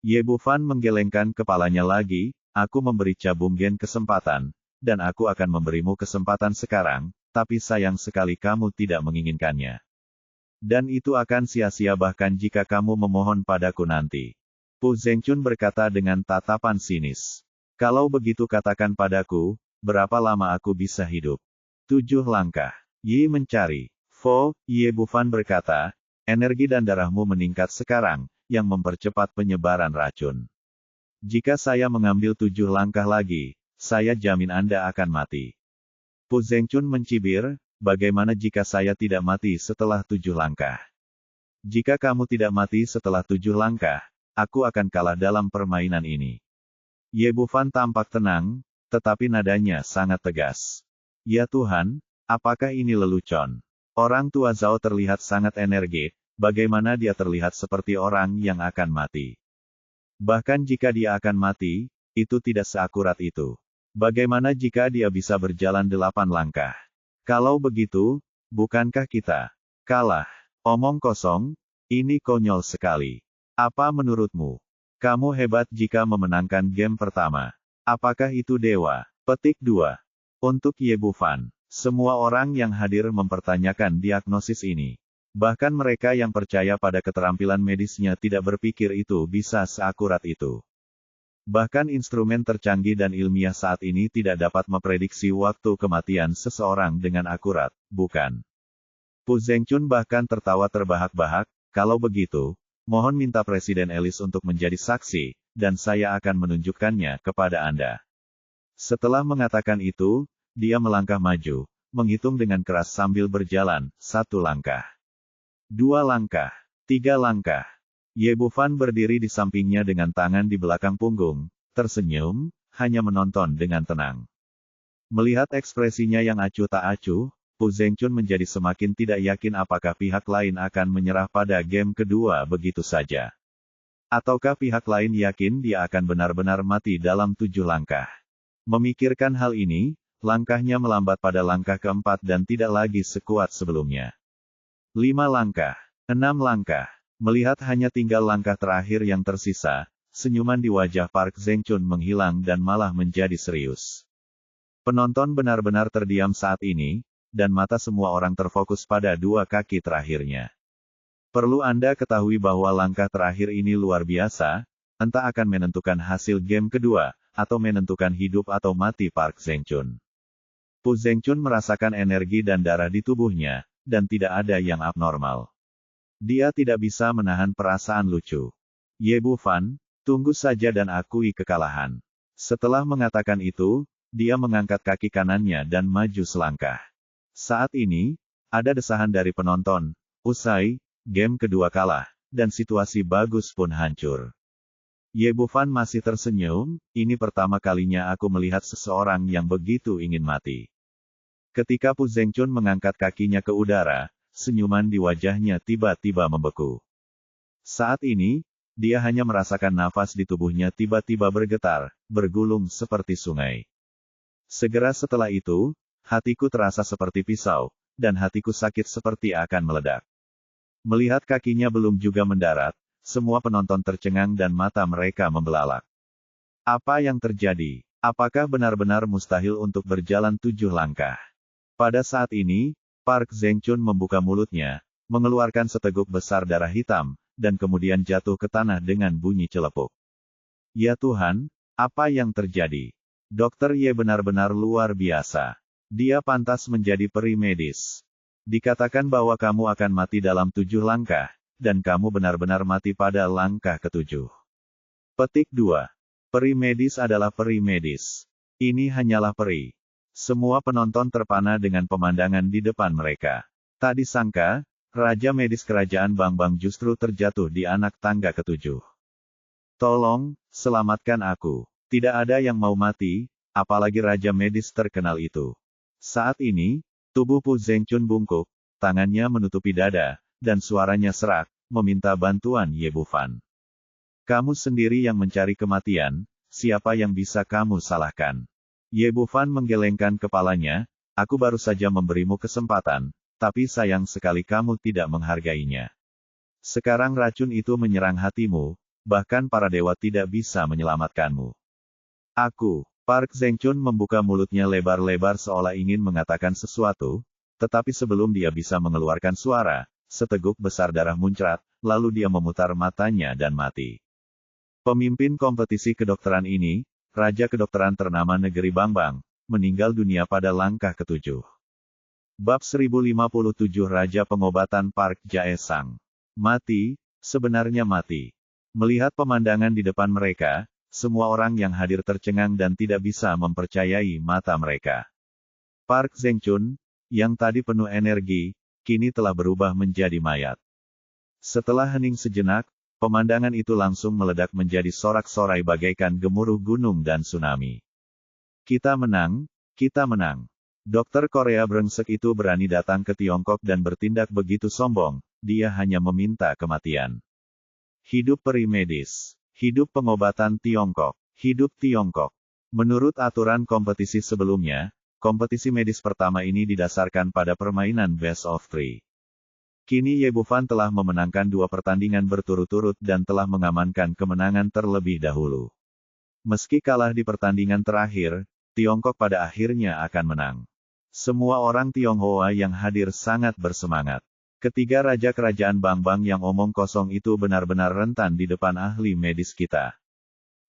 Ye Bufan menggelengkan kepalanya lagi, aku memberi Cha Bumgen kesempatan, dan aku akan memberimu kesempatan sekarang, tapi sayang sekali kamu tidak menginginkannya. Dan itu akan sia-sia bahkan jika kamu memohon padaku nanti. Pu Zhengchun berkata dengan tatapan sinis. Kalau begitu katakan padaku, berapa lama aku bisa hidup? 7 langkah. Yi mencari. Fo, Ye Bufan berkata, energi dan darahmu meningkat sekarang, yang mempercepat penyebaran racun. Jika saya mengambil 7 langkah lagi, saya jamin Anda akan mati. Pu Zhengchun mencibir, bagaimana jika saya tidak mati setelah 7 langkah? Jika kamu tidak mati setelah 7 langkah, aku akan kalah dalam permainan ini. Ye Bufan tampak tenang, tetapi nadanya sangat tegas. Ya Tuhan, apakah ini lelucon? Orang tua Zhao terlihat sangat energik, bagaimana dia terlihat seperti orang yang akan mati. Bahkan jika dia akan mati, itu tidak seakurat itu. Bagaimana jika dia bisa berjalan 8 langkah? Kalau begitu, bukankah kita kalah? Omong kosong, ini konyol sekali. Apa menurutmu? Kamu hebat jika memenangkan game pertama. Apakah itu dewa? Petik 2. Untuk Ye Bufan, semua orang yang hadir mempertanyakan diagnosis ini. Bahkan mereka yang percaya pada keterampilan medisnya tidak berpikir itu bisa seakurat itu. Bahkan instrumen tercanggih dan ilmiah saat ini tidak dapat memprediksi waktu kematian seseorang dengan akurat, bukan? Pu Zhengchun bahkan tertawa terbahak-bahak, kalau begitu, mohon minta Presiden Elis untuk menjadi saksi, dan saya akan menunjukkannya kepada Anda. Setelah mengatakan itu, dia melangkah maju, menghitung dengan keras sambil berjalan, 1 langkah. 2 langkah. 3 langkah. Ye Bufan berdiri di sampingnya dengan tangan di belakang punggung, tersenyum, hanya menonton dengan tenang. Melihat ekspresinya yang acuh tak acuh, Pu Zhengchun menjadi semakin tidak yakin apakah pihak lain akan menyerah pada game kedua begitu saja. Ataukah pihak lain yakin dia akan benar-benar mati dalam 7 langkah. Memikirkan hal ini, langkahnya melambat pada langkah keempat dan tidak lagi sekuat sebelumnya. 5 langkah. 6 langkah. Melihat hanya tinggal langkah terakhir yang tersisa, senyuman di wajah Park Zhengchun menghilang dan malah menjadi serius. Penonton benar-benar terdiam saat ini, dan mata semua orang terfokus pada 2 kaki terakhirnya. Perlu Anda ketahui bahwa langkah terakhir ini luar biasa, entah akan menentukan hasil game kedua, atau menentukan hidup atau mati Park Zhengchun. Pu Zhengchun merasakan energi dan darah di tubuhnya, dan tidak ada yang abnormal. Dia tidak bisa menahan perasaan lucu. Ye Bufan, tunggu saja dan akui kekalahan. Setelah mengatakan itu, dia mengangkat kaki kanannya dan maju selangkah. Saat ini, ada desahan dari penonton. Usai, game kedua kalah, dan situasi bagus pun hancur. Ye Bufan masih tersenyum, ini pertama kalinya aku melihat seseorang yang begitu ingin mati. Ketika Pu Zhengchun mengangkat kakinya ke udara, senyuman di wajahnya tiba-tiba membeku. Saat ini, dia hanya merasakan nafas di tubuhnya tiba-tiba bergetar, bergulung seperti sungai. Segera setelah itu, hatiku terasa seperti pisau, dan hatiku sakit seperti akan meledak. Melihat kakinya belum juga mendarat, semua penonton tercengang dan mata mereka membelalak. Apa yang terjadi? Apakah benar-benar mustahil untuk berjalan 7 langkah? Pada saat ini, Park Zhengchun membuka mulutnya, mengeluarkan seteguk besar darah hitam, dan kemudian jatuh ke tanah dengan bunyi celepuk. Ya Tuhan, apa yang terjadi? Dokter Ye benar-benar luar biasa. Dia pantas menjadi peri medis. Dikatakan bahwa kamu akan mati dalam 7 langkah, dan kamu benar-benar mati pada langkah ke-7. Petik 2. Peri medis adalah peri medis. Ini hanyalah peri. Semua penonton terpana dengan pemandangan di depan mereka. Tak disangka, Raja Medis Kerajaan Bangbang justru terjatuh di anak tangga ke-7. Tolong, selamatkan aku. Tidak ada yang mau mati, apalagi Raja Medis terkenal itu. Saat ini, tubuh Pu Zhengchun bungkuk, tangannya menutupi dada, dan suaranya serak, meminta bantuan Ye Bufan. Kamu sendiri yang mencari kematian, siapa yang bisa kamu salahkan? Ye Bufan menggelengkan kepalanya, aku baru saja memberimu kesempatan, tapi sayang sekali kamu tidak menghargainya. Sekarang racun itu menyerang hatimu, bahkan para dewa tidak bisa menyelamatkanmu. Aku, Park Zhengchun membuka mulutnya lebar-lebar seolah ingin mengatakan sesuatu, tetapi sebelum dia bisa mengeluarkan suara, seteguk besar darah muncrat, lalu dia memutar matanya dan mati. Pemimpin kompetisi kedokteran ini, Raja Kedokteran ternama negeri Bangbang, meninggal dunia pada langkah ke-7. Bab 1057 Raja Pengobatan Park Jae-sang. Mati, sebenarnya mati. Melihat pemandangan di depan mereka, semua orang yang hadir tercengang dan tidak bisa mempercayai mata mereka. Park Zhengchun, yang tadi penuh energi, kini telah berubah menjadi mayat. Setelah hening sejenak, pemandangan itu langsung meledak menjadi sorak-sorai bagaikan gemuruh gunung dan tsunami. Kita menang, kita menang. Dokter Korea brengsek itu berani datang ke Tiongkok dan bertindak begitu sombong, dia hanya meminta kematian. Hidup peri medis. Hidup pengobatan Tiongkok. Hidup Tiongkok. Menurut aturan kompetisi sebelumnya, kompetisi medis pertama ini didasarkan pada permainan best of 3. Kini Ye Bufan telah memenangkan 2 pertandingan berturut-turut dan telah mengamankan kemenangan terlebih dahulu. Meski kalah di pertandingan terakhir, Tiongkok pada akhirnya akan menang. Semua orang Tionghoa yang hadir sangat bersemangat. Ketiga raja kerajaan Bangbang yang omong kosong itu benar-benar rentan di depan ahli medis kita.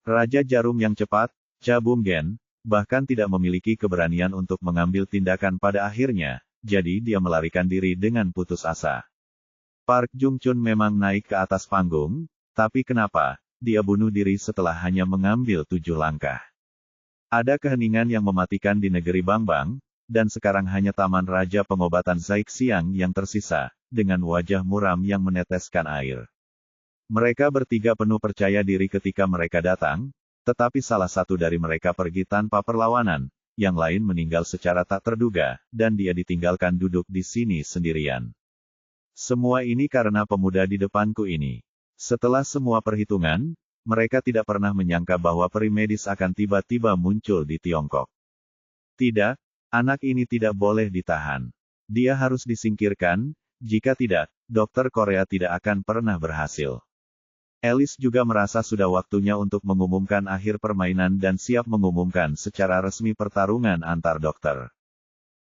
Raja Jarum yang cepat, Cha Bum Gen, bahkan tidak memiliki keberanian untuk mengambil tindakan pada akhirnya, jadi dia melarikan diri dengan putus asa. Park Jung-chun memang naik ke atas panggung, tapi kenapa dia bunuh diri setelah hanya mengambil 7 langkah? Ada keheningan yang mematikan di negeri Bangbang, dan sekarang hanya Taman Raja Pengobatan Zaixiang yang tersisa, dengan wajah muram yang meneteskan air. Mereka bertiga penuh percaya diri ketika mereka datang, tetapi salah satu dari mereka pergi tanpa perlawanan, yang lain meninggal secara tak terduga, dan dia ditinggalkan duduk di sini sendirian. Semua ini karena pemuda di depanku ini. Setelah semua perhitungan, mereka tidak pernah menyangka bahwa peri medis akan tiba-tiba muncul di Tiongkok. Tidak, anak ini tidak boleh ditahan. Dia harus disingkirkan, jika tidak, dokter Korea tidak akan pernah berhasil. Alice juga merasa sudah waktunya untuk mengumumkan akhir permainan dan siap mengumumkan secara resmi pertarungan antar dokter.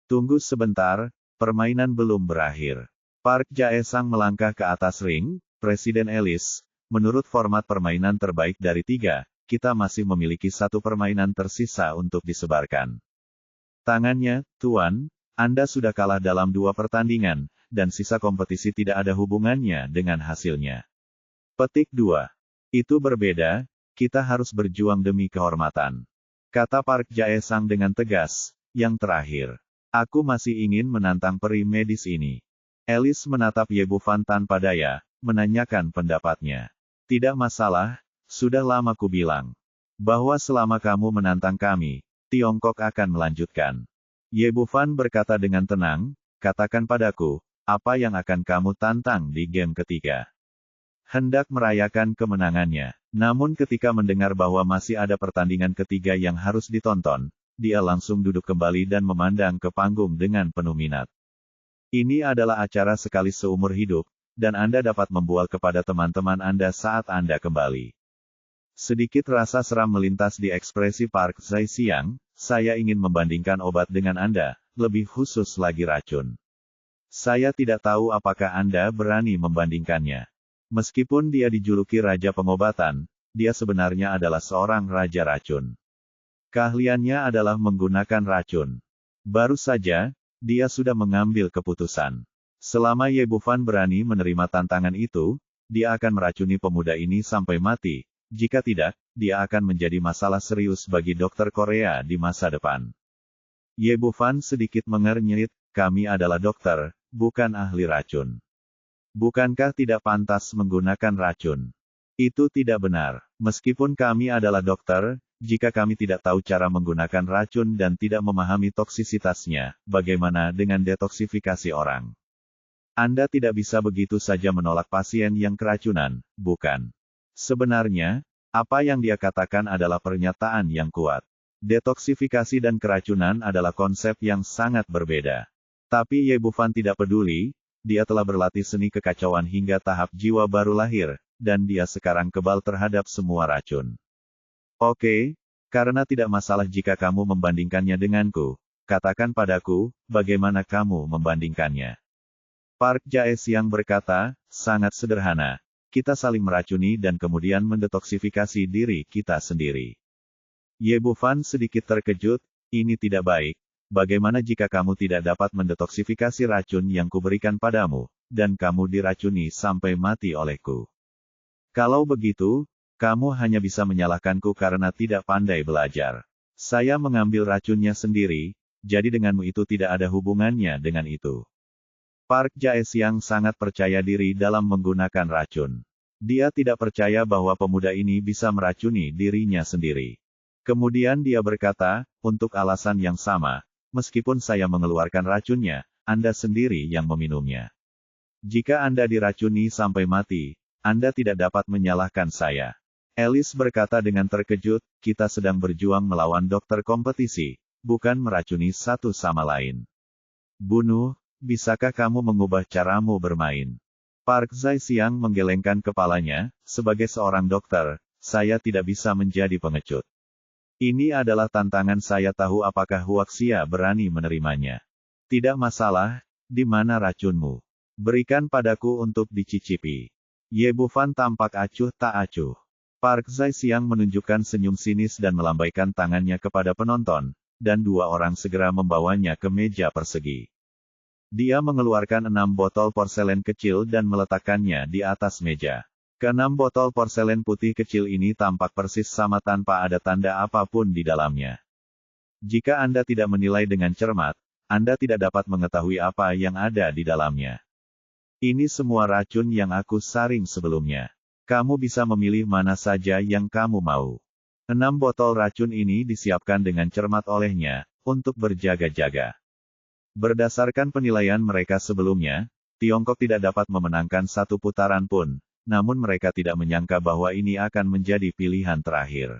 Tunggu sebentar, permainan belum berakhir. Park Jae-sang melangkah ke atas ring. Presiden Alice, menurut format permainan terbaik dari 3, kita masih memiliki 1 permainan tersisa untuk disebarkan. Tangannya, Tuan, Anda sudah kalah dalam 2 pertandingan, dan sisa kompetisi tidak ada hubungannya dengan hasilnya. Petik 2. Itu berbeda, kita harus berjuang demi kehormatan. Kata Park Jae-sang dengan tegas. Yang terakhir, aku masih ingin menantang peri medis ini. Alice menatap Ye Bufan tanpa daya, menanyakan pendapatnya. Tidak masalah, sudah lama ku bilang. Bahwa selama kamu menantang kami, Tiongkok akan melanjutkan. Ye Bufan berkata dengan tenang, katakan padaku, apa yang akan kamu tantang di game ketiga? Hendak merayakan kemenangannya. Namun ketika mendengar bahwa masih ada pertandingan ketiga yang harus ditonton, dia langsung duduk kembali dan memandang ke panggung dengan penuh minat. Ini adalah acara sekali seumur hidup, dan Anda dapat membual kepada teman-teman Anda saat Anda kembali. Sedikit rasa seram melintas di ekspresi Park Jae-siang, saya ingin membandingkan obat dengan Anda, lebih khusus lagi racun. Saya tidak tahu apakah Anda berani membandingkannya. Meskipun dia dijuluki Raja Pengobatan, dia sebenarnya adalah seorang Raja Racun. Keahliannya adalah menggunakan racun. Baru saja, dia sudah mengambil keputusan. Selama Ye Bufan berani menerima tantangan itu, dia akan meracuni pemuda ini sampai mati. Jika tidak, dia akan menjadi masalah serius bagi dokter Korea di masa depan. Ye Bufan sedikit mengernyit, kami adalah dokter, bukan ahli racun. Bukankah tidak pantas menggunakan racun? Itu tidak benar. Meskipun kami adalah dokter, jika kami tidak tahu cara menggunakan racun dan tidak memahami toksisitasnya, bagaimana dengan detoksifikasi orang? Anda tidak bisa begitu saja menolak pasien yang keracunan, bukan? Sebenarnya, apa yang dia katakan adalah pernyataan yang kuat. Detoksifikasi dan keracunan adalah konsep yang sangat berbeda. Tapi Ye Bufan tidak peduli. Dia telah berlatih seni kekacauan hingga tahap jiwa baru lahir, dan dia sekarang kebal terhadap semua racun. Oke, karena tidak masalah jika kamu membandingkannya denganku, katakan padaku, bagaimana kamu membandingkannya. Park Jae-siang berkata, sangat sederhana. Kita saling meracuni dan kemudian mendetoksifikasi diri kita sendiri. Ye Bufan sedikit terkejut, ini tidak baik. Bagaimana jika kamu tidak dapat mendetoksifikasi racun yang kuberikan padamu, dan kamu diracuni sampai mati olehku? Kalau begitu, kamu hanya bisa menyalahkanku karena tidak pandai belajar. Saya mengambil racunnya sendiri, jadi denganmu itu tidak ada hubungannya dengan itu. Park Jae-siang sangat percaya diri dalam menggunakan racun. Dia tidak percaya bahwa pemuda ini bisa meracuni dirinya sendiri. Kemudian dia berkata, untuk alasan yang sama, meskipun saya mengeluarkan racunnya, Anda sendiri yang meminumnya. Jika Anda diracuni sampai mati, Anda tidak dapat menyalahkan saya. Alice berkata dengan terkejut, kita sedang berjuang melawan dokter kompetisi, bukan meracuni satu sama lain. Bunuh, bisakah kamu mengubah caramu bermain? Park Jae-siang menggelengkan kepalanya, sebagai seorang dokter, saya tidak bisa menjadi pengecut. Ini adalah tantangan, saya tahu apakah Huaxia berani menerimanya. Tidak masalah, di mana racunmu? Berikan padaku untuk dicicipi. Ye Bufan tampak acuh tak acuh. Park Jae-siang menunjukkan senyum sinis dan melambaikan tangannya kepada penonton, dan 2 orang segera membawanya ke meja persegi. Dia mengeluarkan 6 botol porselen kecil dan meletakkannya di atas meja. Keenam botol porselen putih kecil ini tampak persis sama tanpa ada tanda apapun di dalamnya. Jika Anda tidak menilai dengan cermat, Anda tidak dapat mengetahui apa yang ada di dalamnya. Ini semua racun yang aku saring sebelumnya. Kamu bisa memilih mana saja yang kamu mau. 6 botol racun ini disiapkan dengan cermat olehnya, untuk berjaga-jaga. Berdasarkan penilaian mereka sebelumnya, Tiongkok tidak dapat memenangkan satu putaran pun. Namun mereka tidak menyangka bahwa ini akan menjadi pilihan terakhir.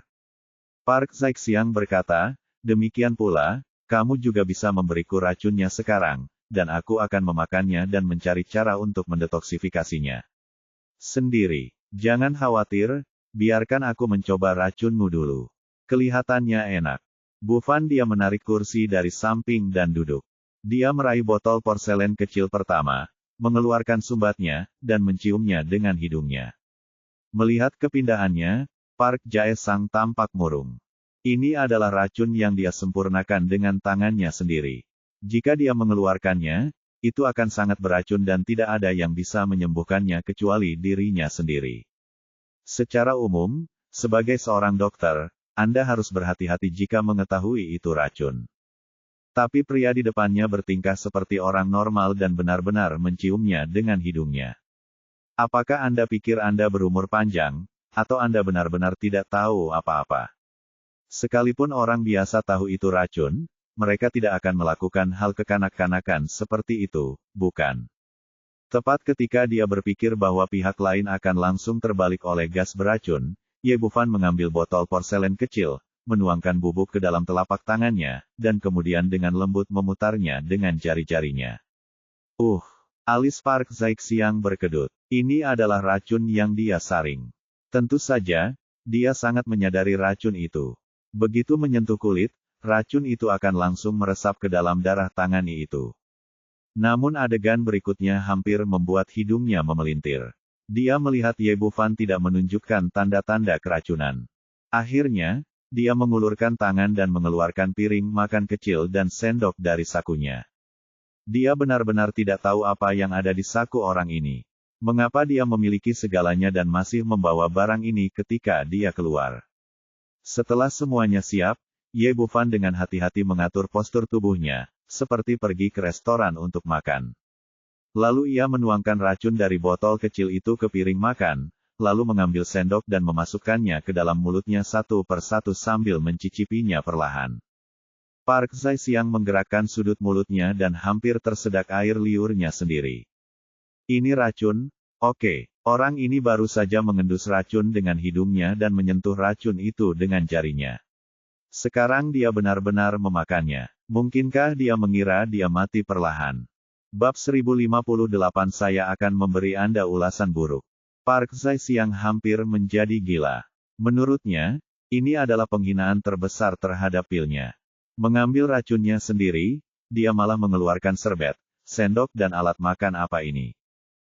Park Zaixiang berkata, demikian pula, kamu juga bisa memberiku racunnya sekarang, dan aku akan memakannya dan mencari cara untuk mendetoksifikasinya sendiri. Jangan khawatir, biarkan aku mencoba racunmu dulu. Kelihatannya enak. Bufan dia menarik kursi dari samping dan duduk. Dia meraih botol porselen kecil pertama, mengeluarkan sumbatnya, dan menciumnya dengan hidungnya. Melihat kepindahannya, Park Jae-sang tampak murung. Ini adalah racun yang dia sempurnakan dengan tangannya sendiri. Jika dia mengeluarkannya, itu akan sangat beracun dan tidak ada yang bisa menyembuhkannya kecuali dirinya sendiri. Secara umum, sebagai seorang dokter, Anda harus berhati-hati jika mengetahui itu racun. Tapi pria di depannya bertingkah seperti orang normal dan benar-benar menciumnya dengan hidungnya. Apakah Anda pikir Anda berumur panjang, atau Anda benar-benar tidak tahu apa-apa? Sekalipun orang biasa tahu itu racun, mereka tidak akan melakukan hal kekanak-kanakan seperti itu, bukan? Tepat ketika dia berpikir bahwa pihak lain akan langsung terbalik oleh gas beracun, Ye Bufan mengambil botol porselen kecil, menuangkan bubuk ke dalam telapak tangannya, dan kemudian dengan lembut memutarnya dengan jari-jarinya. Alis Park Zaixiang berkedut. Ini adalah racun yang dia saring. Tentu saja, dia sangat menyadari racun itu. Begitu menyentuh kulit, racun itu akan langsung meresap ke dalam darah tangani itu. Namun adegan berikutnya hampir membuat hidungnya memelintir. Dia melihat Ye Bufan tidak menunjukkan tanda-tanda keracunan. Akhirnya, dia mengulurkan tangan dan mengeluarkan piring makan kecil dan sendok dari sakunya. Dia benar-benar tidak tahu apa yang ada di saku orang ini. Mengapa dia memiliki segalanya dan masih membawa barang ini ketika dia keluar? Setelah semuanya siap, Ye Bufan dengan hati-hati mengatur postur tubuhnya, seperti pergi ke restoran untuk makan. Lalu ia menuangkan racun dari botol kecil itu ke piring makan, lalu mengambil sendok dan memasukkannya ke dalam mulutnya satu persatu sambil mencicipinya perlahan. Park Zaixiang menggerakkan sudut mulutnya dan hampir tersedak air liurnya sendiri. Ini racun? Oke, orang ini baru saja mengendus racun dengan hidungnya dan menyentuh racun itu dengan jarinya. Sekarang dia benar-benar memakannya. Mungkinkah dia mengira dia mati perlahan? Bab 1058 Saya akan memberi Anda ulasan buruk. Park Zaixiang hampir menjadi gila. Menurutnya, ini adalah penghinaan terbesar terhadap pilnya. Mengambil racunnya sendiri, dia malah mengeluarkan serbet, sendok dan alat makan apa ini.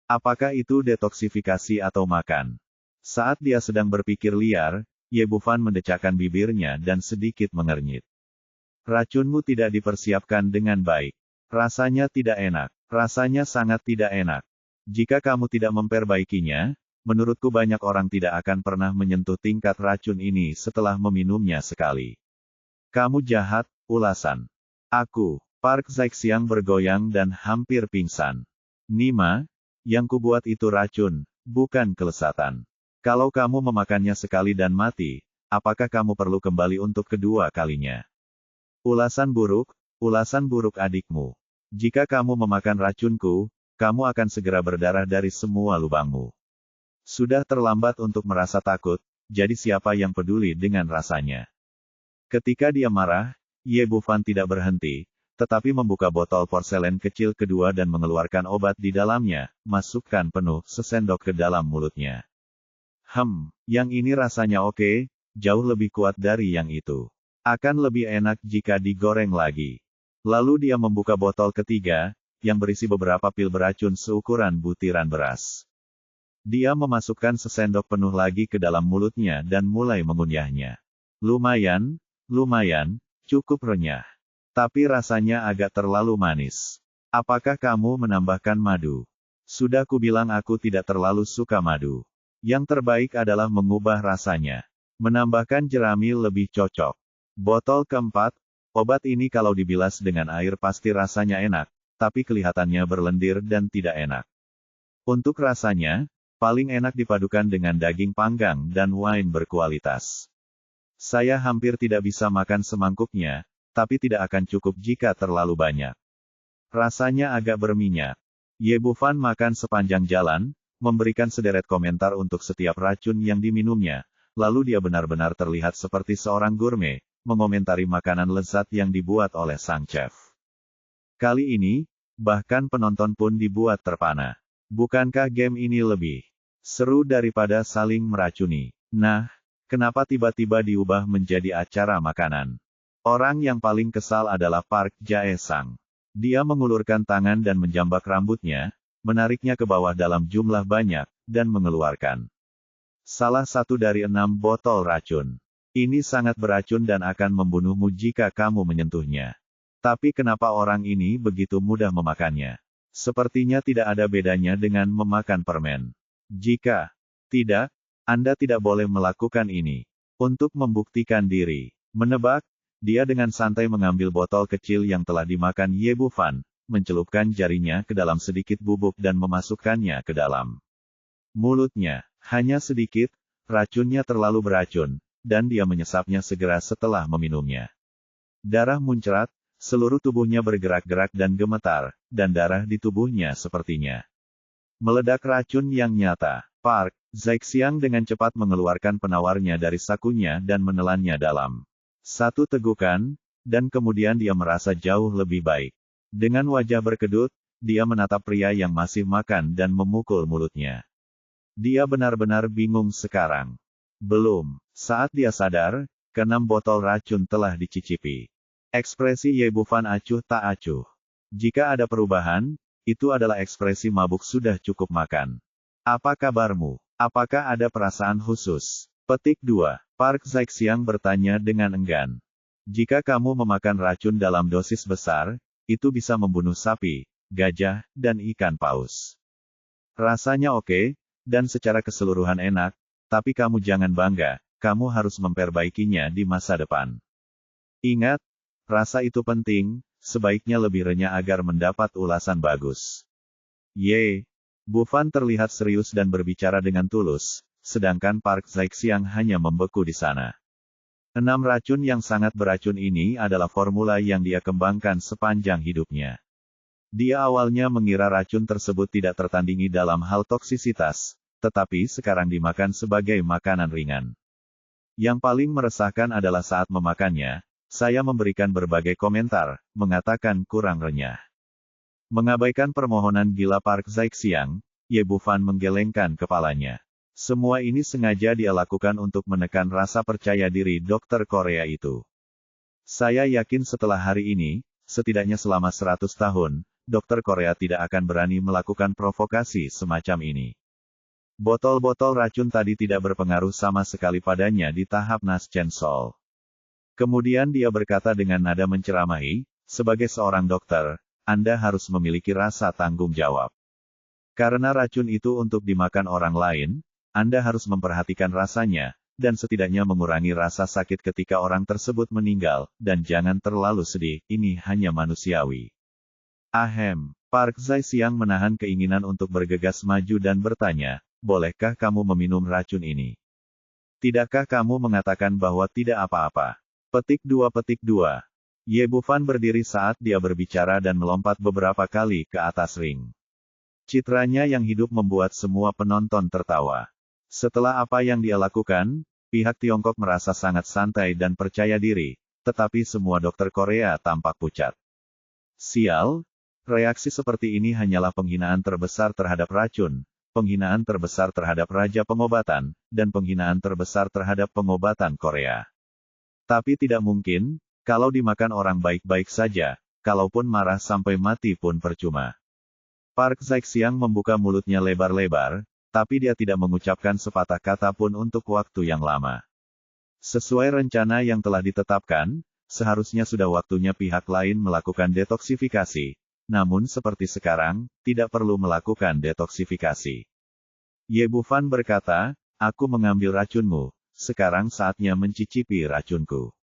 Apakah itu detoksifikasi atau makan? Saat dia sedang berpikir liar, Ye Bufan mendecakkan bibirnya dan sedikit mengernyit. Racunmu tidak dipersiapkan dengan baik. Rasanya tidak enak. Rasanya sangat tidak enak. Jika kamu tidak memperbaikinya, menurutku banyak orang tidak akan pernah menyentuh tingkat racun ini setelah meminumnya sekali. Kamu jahat, ulasan. Aku, Park Zaixiang bergoyang dan hampir pingsan. Nima, yang kubuat itu racun, bukan kelesatan. Kalau kamu memakannya sekali dan mati, apakah kamu perlu kembali untuk kedua kalinya? Ulasan buruk adikmu. Jika kamu memakan racunku, kamu akan segera berdarah dari semua lubangmu. Sudah terlambat untuk merasa takut, jadi siapa yang peduli dengan rasanya? Ketika dia marah, Ye Bufan tidak berhenti, tetapi membuka botol porselen kecil kedua dan mengeluarkan obat di dalamnya, masukkan penuh sesendok ke dalam mulutnya. Yang ini rasanya oke, jauh lebih kuat dari yang itu. Akan lebih enak jika digoreng lagi. Lalu dia membuka botol ketiga, yang berisi beberapa pil beracun seukuran butiran beras. Dia memasukkan sesendok penuh lagi ke dalam mulutnya dan mulai mengunyahnya. Lumayan, cukup renyah. Tapi rasanya agak terlalu manis. Apakah kamu menambahkan madu? Sudah kubilang aku tidak terlalu suka madu. Yang terbaik adalah mengubah rasanya. Menambahkan jerami lebih cocok. Botol keempat, obat ini kalau dibilas dengan air pasti rasanya enak, tapi kelihatannya berlendir dan tidak enak. Untuk rasanya, paling enak dipadukan dengan daging panggang dan wine berkualitas. Saya hampir tidak bisa makan semangkuknya, tapi tidak akan cukup jika terlalu banyak. Rasanya agak berminyak. Ye Bufan makan sepanjang jalan, memberikan sederet komentar untuk setiap racun yang diminumnya, lalu dia benar-benar terlihat seperti seorang gourmet, mengomentari makanan lezat yang dibuat oleh sang chef. Kali ini, bahkan penonton pun dibuat terpana. Bukankah game ini lebih seru daripada saling meracuni? Nah, kenapa tiba-tiba diubah menjadi acara makanan? Orang yang paling kesal adalah Park Jae-sang. Dia mengulurkan tangan dan menjambak rambutnya, menariknya ke bawah dalam jumlah banyak, dan mengeluarkan salah satu dari 6 botol racun. Ini sangat beracun dan akan membunuhmu jika kamu menyentuhnya. Tapi kenapa orang ini begitu mudah memakannya? Sepertinya tidak ada bedanya dengan memakan permen. Jika tidak, Anda tidak boleh melakukan ini. Untuk membuktikan diri, menebak, dia dengan santai mengambil botol kecil yang telah dimakan Ye Bufan, mencelupkan jarinya ke dalam sedikit bubuk dan memasukkannya ke dalam mulutnya. Hanya sedikit, racunnya terlalu beracun, dan dia menyesapnya segera setelah meminumnya. Darah muncrat, seluruh tubuhnya bergerak-gerak dan gemetar, dan darah di tubuhnya sepertinya meledak racun yang nyata. Park Jae-xiang dengan cepat mengeluarkan penawarnya dari sakunya dan menelannya dalam satu tegukan, dan kemudian dia merasa jauh lebih baik. Dengan wajah berkedut, dia menatap pria yang masih makan dan memukul mulutnya. Dia benar-benar bingung sekarang. Belum. Saat dia sadar, ke-6 botol racun telah dicicipi. Ekspresi Ye Bufan acuh tak acuh. Jika ada perubahan, itu adalah ekspresi mabuk sudah cukup makan. Apa kabarmu? Apakah ada perasaan khusus? Petik 2. Park Jae-xiang bertanya dengan enggan. Jika kamu memakan racun dalam dosis besar, itu bisa membunuh sapi, gajah, dan ikan paus. Rasanya oke, dan secara keseluruhan enak, tapi kamu jangan bangga, kamu harus memperbaikinya di masa depan. Ingat, rasa itu penting, sebaiknya lebih renyah agar mendapat ulasan bagus. Ye Bufan terlihat serius dan berbicara dengan tulus, sedangkan Park Jae-xiang hanya membeku di sana. 6 racun yang sangat beracun ini adalah formula yang dia kembangkan sepanjang hidupnya. Dia awalnya mengira racun tersebut tidak tertandingi dalam hal toksisitas, tetapi sekarang dimakan sebagai makanan ringan. Yang paling meresahkan adalah saat memakannya, saya memberikan berbagai komentar, mengatakan kurang renyah. Mengabaikan permohonan gila Park Jae-xiang, Ye Bufan menggelengkan kepalanya. Semua ini sengaja dia lakukan untuk menekan rasa percaya diri dokter Korea itu. Saya yakin setelah hari ini, setidaknya selama 100 tahun, dokter Korea tidak akan berani melakukan provokasi semacam ini. Botol-botol racun tadi tidak berpengaruh sama sekali padanya di tahap Nas Chen Sol. Kemudian dia berkata dengan nada menceramahi, sebagai seorang dokter, Anda harus memiliki rasa tanggung jawab. Karena racun itu untuk dimakan orang lain, Anda harus memperhatikan rasanya, dan setidaknya mengurangi rasa sakit ketika orang tersebut meninggal, dan jangan terlalu sedih, ini hanya manusiawi. Ahem, Park Jae-xiang menahan keinginan untuk bergegas maju dan bertanya, bolehkah kamu meminum racun ini? Tidakkah kamu mengatakan bahwa tidak apa-apa? Petik 2. Ye Bufan berdiri saat dia berbicara dan melompat beberapa kali ke atas ring. Citranya yang hidup membuat semua penonton tertawa. Setelah apa yang dia lakukan, pihak Tiongkok merasa sangat santai dan percaya diri, tetapi semua dokter Korea tampak pucat. Sial, reaksi seperti ini hanyalah penghinaan terbesar terhadap racun, penghinaan terbesar terhadap raja pengobatan, dan penghinaan terbesar terhadap pengobatan Korea. Tapi tidak mungkin, kalau dimakan orang baik-baik saja, kalaupun marah sampai mati pun percuma. Park Jae-xiang membuka mulutnya lebar-lebar, tapi dia tidak mengucapkan sepatah kata pun untuk waktu yang lama. Sesuai rencana yang telah ditetapkan, seharusnya sudah waktunya pihak lain melakukan detoksifikasi, namun seperti sekarang, tidak perlu melakukan detoksifikasi. Ye Bufan berkata, aku mengambil racunmu, sekarang saatnya mencicipi racunku.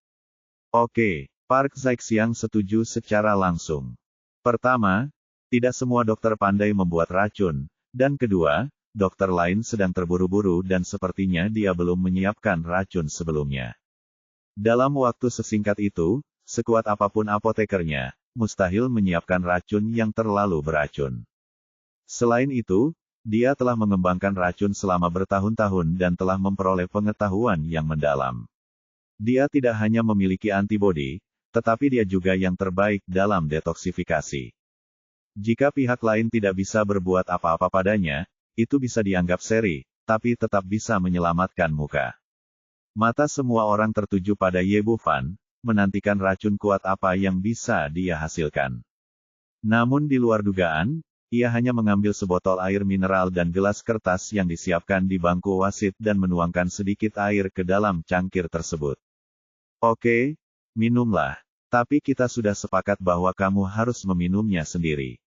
Oke, Park Zaixiang setuju secara langsung. Pertama, tidak semua dokter pandai membuat racun, dan kedua, dokter lain sedang terburu-buru dan sepertinya dia belum menyiapkan racun sebelumnya. Dalam waktu sesingkat itu, sekuat apapun apotekernya, mustahil menyiapkan racun yang terlalu beracun. Selain itu, dia telah mengembangkan racun selama bertahun-tahun dan telah memperoleh pengetahuan yang mendalam. Dia tidak hanya memiliki antibodi, tetapi dia juga yang terbaik dalam detoksifikasi. Jika pihak lain tidak bisa berbuat apa-apa padanya, itu bisa dianggap seri, tapi tetap bisa menyelamatkan muka. Mata semua orang tertuju pada Ye Bufan, menantikan racun kuat apa yang bisa dia hasilkan. Namun di luar dugaan, ia hanya mengambil sebotol air mineral dan gelas kertas yang disiapkan di bangku wasit dan menuangkan sedikit air ke dalam cangkir tersebut. Oke, minumlah. Tapi kita sudah sepakat bahwa kamu harus meminumnya sendiri.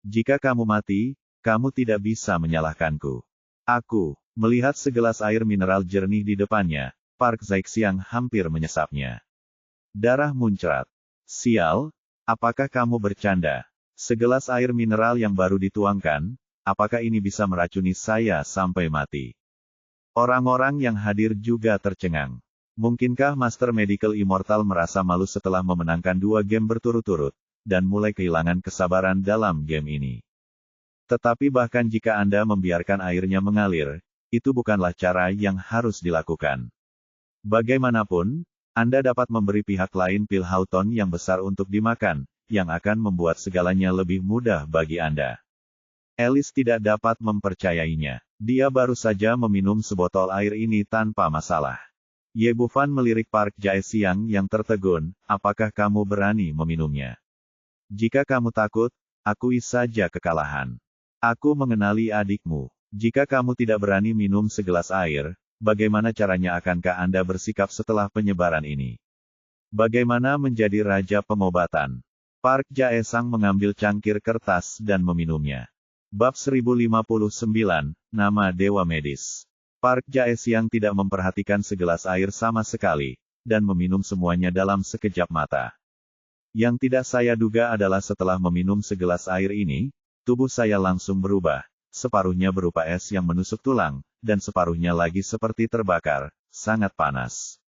Jika kamu mati, kamu tidak bisa menyalahkanku. Aku, melihat segelas air mineral jernih di depannya, Park Zaixiang hampir menyesapnya. Darah muncrat. Sial, apakah kamu bercanda? Segelas air mineral yang baru dituangkan, apakah ini bisa meracuni saya sampai mati? Orang-orang yang hadir juga tercengang. Mungkinkah Master Medical Immortal merasa malu setelah memenangkan 2 game berturut-turut, dan mulai kehilangan kesabaran dalam game ini? Tetapi bahkan jika Anda membiarkan airnya mengalir, itu bukanlah cara yang harus dilakukan. Bagaimanapun, Anda dapat memberi pihak lain pil Houghton yang besar untuk dimakan, yang akan membuat segalanya lebih mudah bagi Anda. Alice tidak dapat mempercayainya. Dia baru saja meminum sebotol air ini tanpa masalah. Ye Bufan melirik Park Jae-siang yang tertegun, apakah kamu berani meminumnya? Jika kamu takut, akui saja kekalahan. Aku mengenali adikmu. Jika kamu tidak berani minum segelas air, bagaimana caranya akankah Anda bersikap setelah penyebaran ini? Bagaimana menjadi raja pengobatan? Park Jae-sang mengambil cangkir kertas dan meminumnya. Bab 1059, Nama Dewa Medis. Park Jae-siang tidak memperhatikan segelas air sama sekali, dan meminum semuanya dalam sekejap mata. Yang tidak saya duga adalah setelah meminum segelas air ini, tubuh saya langsung berubah, separuhnya berupa es yang menusuk tulang, dan separuhnya lagi seperti terbakar, sangat panas.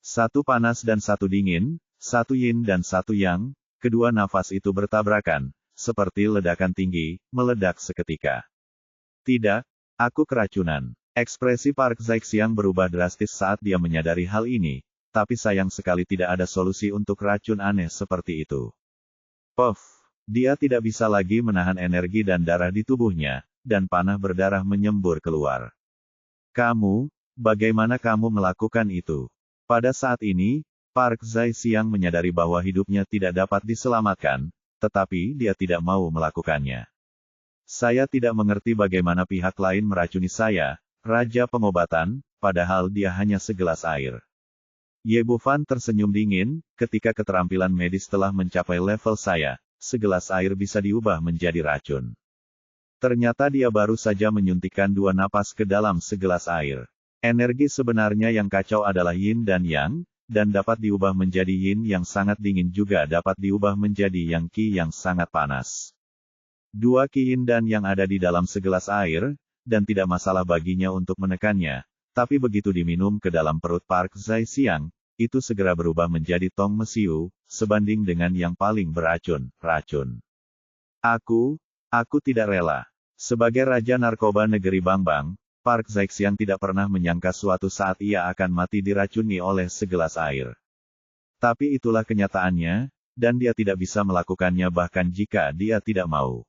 Satu panas dan satu dingin, satu yin dan satu yang, kedua nafas itu bertabrakan, seperti ledakan tinggi, meledak seketika. Tidak, aku keracunan. Ekspresi Park Zaixiang berubah drastis saat dia menyadari hal ini, tapi sayang sekali tidak ada solusi untuk racun aneh seperti itu. Puff, dia tidak bisa lagi menahan energi dan darah di tubuhnya, dan panah berdarah menyembur keluar. Kamu, bagaimana kamu melakukan itu? Pada saat ini, Park Zaixiang menyadari bahwa hidupnya tidak dapat diselamatkan, tetapi dia tidak mau melakukannya. Saya tidak mengerti bagaimana pihak lain meracuni saya, Raja Pengobatan, padahal dia hanya segelas air. Ye Bufan tersenyum dingin, ketika keterampilan medis telah mencapai level saya, segelas air bisa diubah menjadi racun. Ternyata dia baru saja menyuntikkan 2 napas ke dalam segelas air. Energi sebenarnya yang kacau adalah yin dan yang, dan dapat diubah menjadi yin yang sangat dingin juga dapat diubah menjadi yang qi yang sangat panas. 2 qi yin dan yang ada di dalam segelas air, dan tidak masalah baginya untuk menekannya, tapi begitu diminum ke dalam perut Park Zaixiang, itu segera berubah menjadi tong mesiu, sebanding dengan yang paling beracun, racun. Aku tidak rela. Sebagai Raja Narkoba Negeri Bangbang, Park Zaixiang tidak pernah menyangka suatu saat ia akan mati diracuni oleh segelas air. Tapi itulah kenyataannya, dan dia tidak bisa melakukannya bahkan jika dia tidak mau.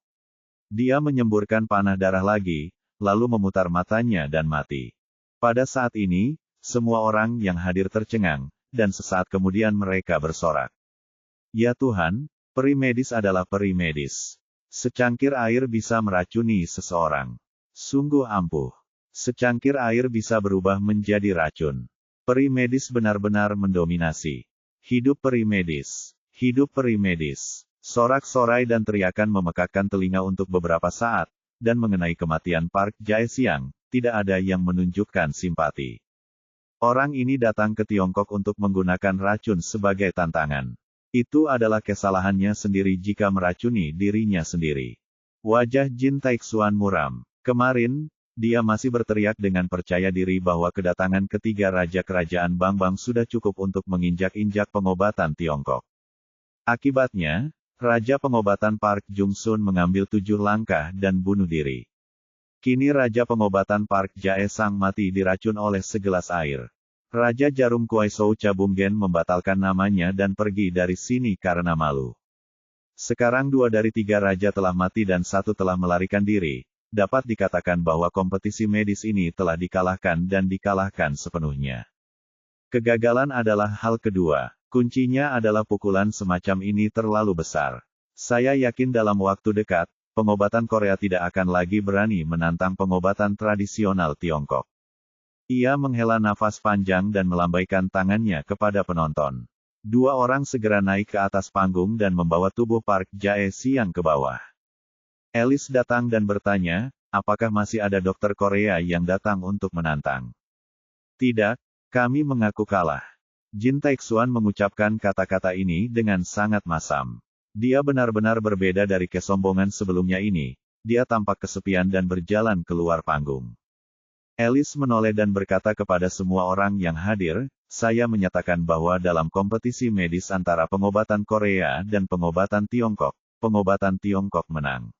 Dia menyemburkan panah darah lagi, lalu memutar matanya dan mati. Pada saat ini, semua orang yang hadir tercengang, dan sesaat kemudian mereka bersorak. Ya Tuhan, peri medis adalah peri medis. Secangkir air bisa meracuni seseorang. Sungguh ampuh. Secangkir air bisa berubah menjadi racun. Peri medis benar-benar mendominasi. Hidup peri medis. Hidup peri medis. Sorak-sorai dan teriakan memekakkan telinga untuk beberapa saat, dan mengenai kematian Park Jae-siang, tidak ada yang menunjukkan simpati. Orang ini datang ke Tiongkok untuk menggunakan racun sebagai tantangan. Itu adalah kesalahannya sendiri jika meracuni dirinya sendiri. Wajah Jin Taixuan muram. Kemarin, dia masih berteriak dengan percaya diri bahwa kedatangan ketiga Raja Kerajaan Bangbang sudah cukup untuk menginjak-injak pengobatan Tiongkok. Akibatnya, Raja Pengobatan Park Jung-sun mengambil 7 langkah dan bunuh diri. Kini Raja Pengobatan Park Jae-sang mati diracun oleh segelas air. Raja Jarum Kuaisou Cabungen membatalkan namanya dan pergi dari sini karena malu. Sekarang 2 dari 3 raja telah mati dan 1 telah melarikan diri. Dapat dikatakan bahwa kompetisi medis ini telah dikalahkan dan dikalahkan sepenuhnya. Kegagalan adalah hal kedua. Kuncinya adalah pukulan semacam ini terlalu besar. Saya yakin dalam waktu dekat, pengobatan Korea tidak akan lagi berani menantang pengobatan tradisional Tiongkok. Ia menghela nafas panjang dan melambaikan tangannya kepada penonton. 2 orang segera naik ke atas panggung dan membawa tubuh Park Jae-siang ke bawah. Alice datang dan bertanya, apakah masih ada dokter Korea yang datang untuk menantang? Tidak, kami mengaku kalah. Jin Taixuan mengucapkan kata-kata ini dengan sangat masam. Dia benar-benar berbeda dari kesombongan sebelumnya ini. Dia tampak kesepian dan berjalan keluar panggung. Alice menoleh dan berkata kepada semua orang yang hadir, saya menyatakan bahwa dalam kompetisi medis antara pengobatan Korea dan pengobatan Tiongkok menang.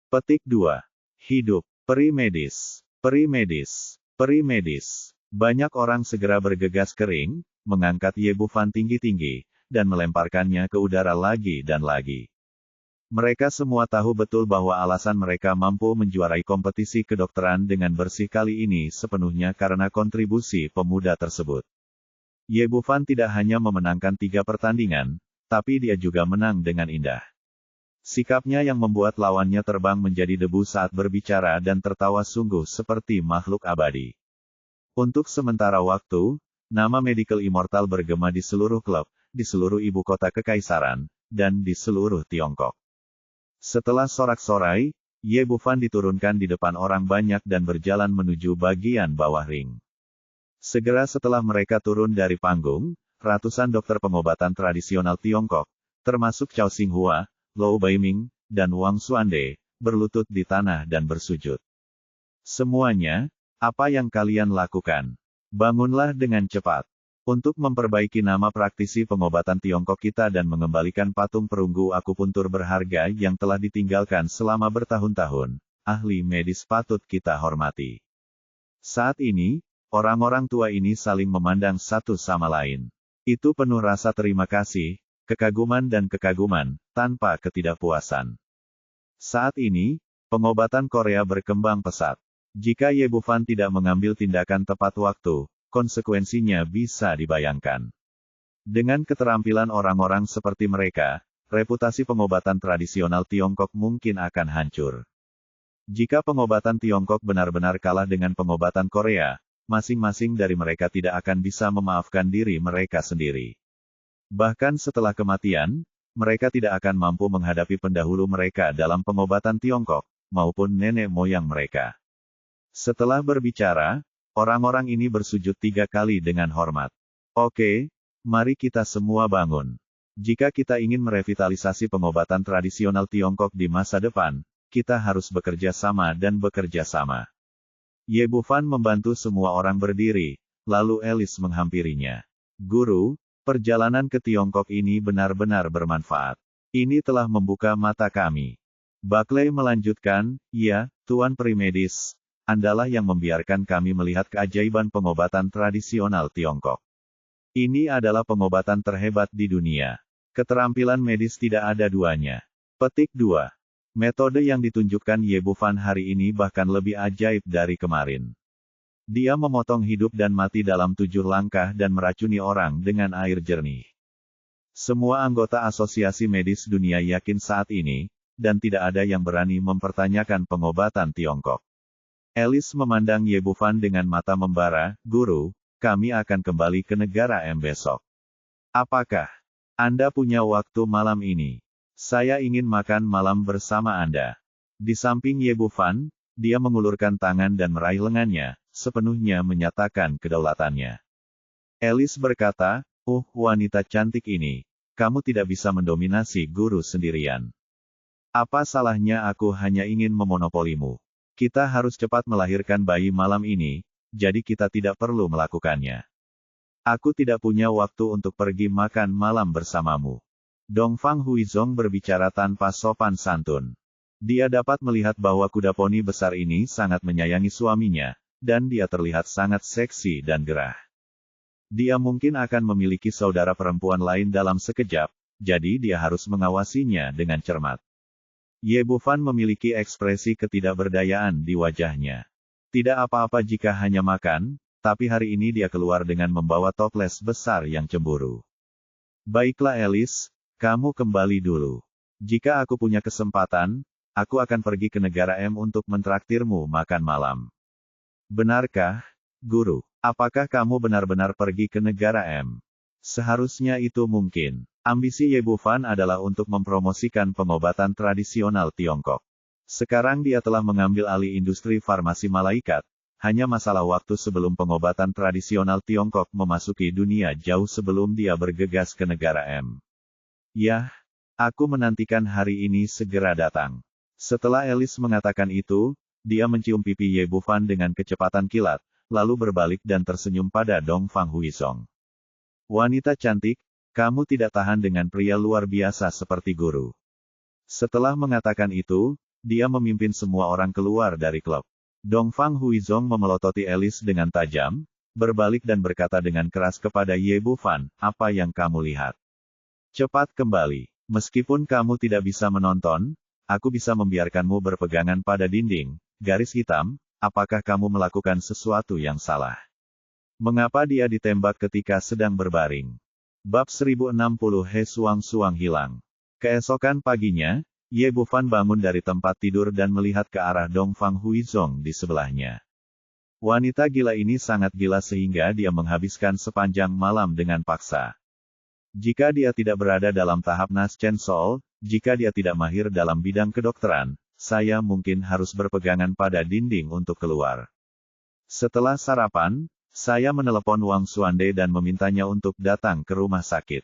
Petik 2. Hidup, peri medis, peri medis, peri medis. Banyak orang segera bergegas kering, mengangkat Ye Bufan tinggi-tinggi, dan melemparkannya ke udara lagi dan lagi. Mereka semua tahu betul bahwa alasan mereka mampu menjuarai kompetisi kedokteran dengan bersih kali ini sepenuhnya karena kontribusi pemuda tersebut. Ye Bufan tidak hanya memenangkan 3 pertandingan, tapi dia juga menang dengan indah. Sikapnya yang membuat lawannya terbang menjadi debu saat berbicara dan tertawa sungguh seperti makhluk abadi. Untuk sementara waktu, nama Medical Immortal bergema di seluruh klub, di seluruh ibu kota kekaisaran, dan di seluruh Tiongkok. Setelah sorak-sorai, Ye Bufan diturunkan di depan orang banyak dan berjalan menuju bagian bawah ring. Segera setelah mereka turun dari panggung, ratusan dokter pengobatan tradisional Tiongkok, termasuk Chao Xinghua, Lou Baiming, dan Wang Xuande, berlutut di tanah dan bersujud. Semuanya, apa yang kalian lakukan? Bangunlah dengan cepat. Untuk memperbaiki nama praktisi pengobatan Tiongkok kita dan mengembalikan patung perunggu akupuntur berharga yang telah ditinggalkan selama bertahun-tahun, ahli medis patut kita hormati. Saat ini, orang-orang tua ini saling memandang satu sama lain. Itu penuh rasa terima kasih, kekaguman dan kekaguman, tanpa ketidakpuasan. Saat ini, pengobatan Korea berkembang pesat. Jika Ye Bufan tidak mengambil tindakan tepat waktu, konsekuensinya bisa dibayangkan. Dengan keterampilan orang-orang seperti mereka, reputasi pengobatan tradisional Tiongkok mungkin akan hancur. Jika pengobatan Tiongkok benar-benar kalah dengan pengobatan Korea, masing-masing dari mereka tidak akan bisa memaafkan diri mereka sendiri. Bahkan setelah kematian, mereka tidak akan mampu menghadapi pendahulu mereka dalam pengobatan Tiongkok, maupun nenek moyang mereka. Setelah berbicara, orang-orang ini bersujud 3 kali dengan hormat. Oke, mari kita semua bangun. Jika kita ingin merevitalisasi pengobatan tradisional Tiongkok di masa depan, kita harus bekerja sama dan bekerja sama. Ye Bufan membantu semua orang berdiri, lalu Alice menghampirinya. Guru, perjalanan ke Tiongkok ini benar-benar bermanfaat. Ini telah membuka mata kami. Buckley melanjutkan, ya, Tuan Peri Medis. Andalah yang membiarkan kami melihat keajaiban pengobatan tradisional Tiongkok. Ini adalah pengobatan terhebat di dunia. Keterampilan medis tidak ada duanya. Petik 2. Metode yang ditunjukkan Ye Bufan hari ini bahkan lebih ajaib dari kemarin. Dia memotong hidup dan mati dalam 7 langkah dan meracuni orang dengan air jernih. Semua anggota asosiasi medis dunia yakin saat ini, dan tidak ada yang berani mempertanyakan pengobatan Tiongkok. Alice memandang Ye Bufan dengan mata membara, Guru, kami akan kembali ke negara M besok. Apakah Anda punya waktu malam ini? Saya ingin makan malam bersama Anda. Di samping Ye Bufan, dia mengulurkan tangan dan meraih lengannya, sepenuhnya menyatakan kedaulatannya. Alice berkata, wanita cantik ini, kamu tidak bisa mendominasi guru sendirian. Apa salahnya aku hanya ingin memonopolimu? Kita harus cepat melahirkan bayi malam ini, jadi kita tidak perlu melakukannya. Aku tidak punya waktu untuk pergi makan malam bersamamu. Dongfang Huizong berbicara tanpa sopan santun. Dia dapat melihat bahwa kuda poni besar ini sangat menyayangi suaminya, dan dia terlihat sangat seksi dan gerah. Dia mungkin akan memiliki saudara perempuan lain dalam sekejap, jadi dia harus mengawasinya dengan cermat. Ye Bufan memiliki ekspresi ketidakberdayaan di wajahnya. Tidak apa-apa jika hanya makan, tapi hari ini dia keluar dengan membawa toples besar yang cemburu. Baiklah Alice, kamu kembali dulu. Jika aku punya kesempatan, aku akan pergi ke negara M untuk mentraktirmu makan malam. Benarkah, Guru? Apakah kamu benar-benar pergi ke negara M? Seharusnya itu mungkin. Ambisi Ye Bufan adalah untuk mempromosikan pengobatan tradisional Tiongkok. Sekarang dia telah mengambil alih industri farmasi malaikat, hanya masalah waktu sebelum pengobatan tradisional Tiongkok memasuki dunia jauh sebelum dia bergegas ke negara M. Yah, aku menantikan hari ini segera datang. Setelah Alice mengatakan itu, dia mencium pipi Ye Bufan dengan kecepatan kilat, lalu berbalik dan tersenyum pada Dongfang Huizong. Wanita cantik, kamu tidak tahan dengan pria luar biasa seperti guru. Setelah mengatakan itu, dia memimpin semua orang keluar dari klub. Dongfang Huizong memelototi Alice dengan tajam, berbalik dan berkata dengan keras kepada Ye Bufan, apa yang kamu lihat? Cepat kembali. Meskipun kamu tidak bisa menonton, aku bisa membiarkanmu berpegangan pada dinding, garis hitam, apakah kamu melakukan sesuatu yang salah? Mengapa dia ditembak ketika sedang berbaring? Bab 1060 He Suang hilang. Keesokan paginya, Ye Bufan bangun dari tempat tidur dan melihat ke arah Dongfang Huizong di sebelahnya. Wanita gila ini sangat gila sehingga dia menghabiskan sepanjang malam dengan paksa. Jika dia tidak berada dalam tahap Nas Chen Sol, jika dia tidak mahir dalam bidang kedokteran, saya mungkin harus berpegangan pada dinding untuk keluar. Setelah sarapan, saya menelepon Wang Xuande dan memintanya untuk datang ke rumah sakit.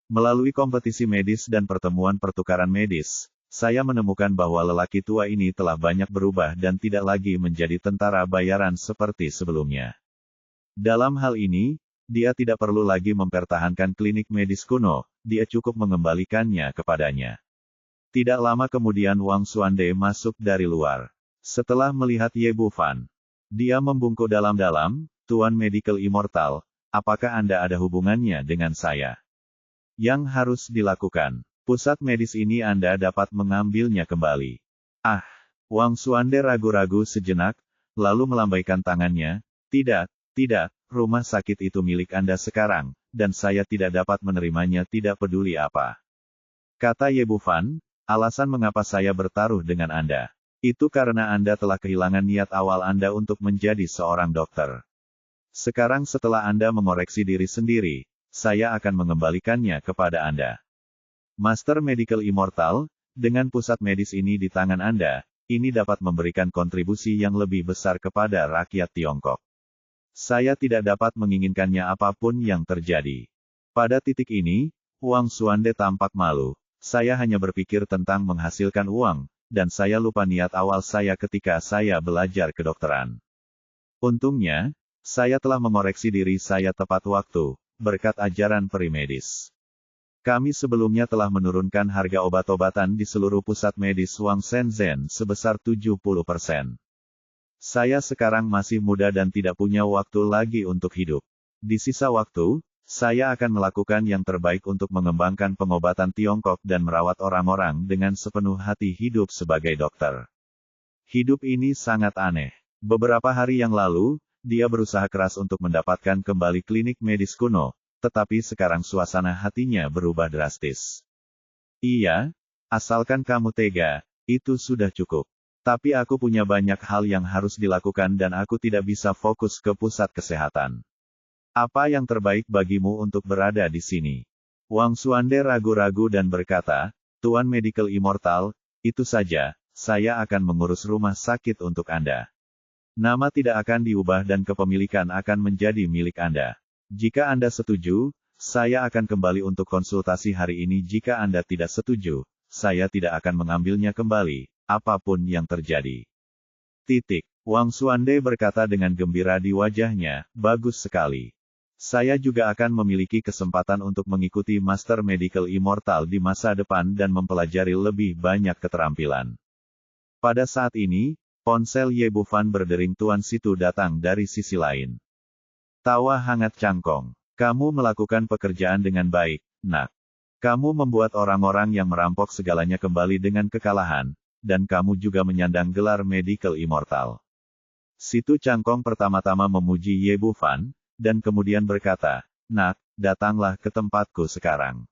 Melalui kompetisi medis dan pertemuan pertukaran medis, saya menemukan bahwa lelaki tua ini telah banyak berubah dan tidak lagi menjadi tentara bayaran seperti sebelumnya. Dalam hal ini, dia tidak perlu lagi mempertahankan klinik medis kuno, dia cukup mengembalikannya kepadanya. Tidak lama kemudian Wang Xuande masuk dari luar. Setelah melihat Ye Bufan, dia membungkuk dalam-dalam, Tuan Medical Immortal, apakah Anda ada hubungannya dengan saya? Yang harus dilakukan, pusat medis ini Anda dapat mengambilnya kembali. Wang Xuande ragu-ragu sejenak, lalu melambaikan tangannya, tidak, rumah sakit itu milik Anda sekarang, dan saya tidak dapat menerimanya tidak peduli apa. Kata Ye Bufan, alasan mengapa saya bertaruh dengan Anda. Itu karena Anda telah kehilangan niat awal Anda untuk menjadi seorang dokter. Sekarang setelah Anda mengoreksi diri sendiri, saya akan mengembalikannya kepada Anda. Master Medical Immortal, dengan pusat medis ini di tangan Anda, ini dapat memberikan kontribusi yang lebih besar kepada rakyat Tiongkok. Saya tidak dapat menginginkannya apapun yang terjadi. Pada titik ini, Wang Xuande tampak malu. Saya hanya berpikir tentang menghasilkan uang, dan saya lupa niat awal saya ketika saya belajar kedokteran. Untungnya, saya telah mengoreksi diri saya tepat waktu, berkat ajaran perimedis. Kami sebelumnya telah menurunkan harga obat-obatan di seluruh pusat medis Wang Shenzhen sebesar 70%. Saya sekarang masih muda dan tidak punya waktu lagi untuk hidup. Di sisa waktu, saya akan melakukan yang terbaik untuk mengembangkan pengobatan Tiongkok dan merawat orang-orang dengan sepenuh hati hidup sebagai dokter. Hidup ini sangat aneh. Beberapa hari yang lalu, dia berusaha keras untuk mendapatkan kembali klinik medis kuno, tetapi sekarang suasana hatinya berubah drastis. Iya, asalkan kamu tega, itu sudah cukup. Tapi aku punya banyak hal yang harus dilakukan dan aku tidak bisa fokus ke pusat kesehatan. Apa yang terbaik bagimu untuk berada di sini? Wang Xuande ragu-ragu dan berkata, Tuan Medical Immortal, itu saja, saya akan mengurus rumah sakit untuk Anda. Nama tidak akan diubah dan kepemilikan akan menjadi milik Anda. Jika Anda setuju, saya akan kembali untuk konsultasi hari ini. Jika Anda tidak setuju, saya tidak akan mengambilnya kembali, apapun yang terjadi. Wang Xuande berkata dengan gembira di wajahnya, bagus sekali. Saya juga akan memiliki kesempatan untuk mengikuti Master Medical Immortal di masa depan dan mempelajari lebih banyak keterampilan. Pada saat ini, ponsel Ye Bufan berdering. Tuan Situ datang dari sisi lain. Tawa hangat Cangkong. Kamu melakukan pekerjaan dengan baik, nak. Kamu membuat orang-orang yang merampok segalanya kembali dengan kekalahan, dan kamu juga menyandang gelar Medical Immortal. Situ Cangkong pertama-tama memuji Ye Bufan, dan kemudian berkata, nak, datanglah ke tempatku sekarang.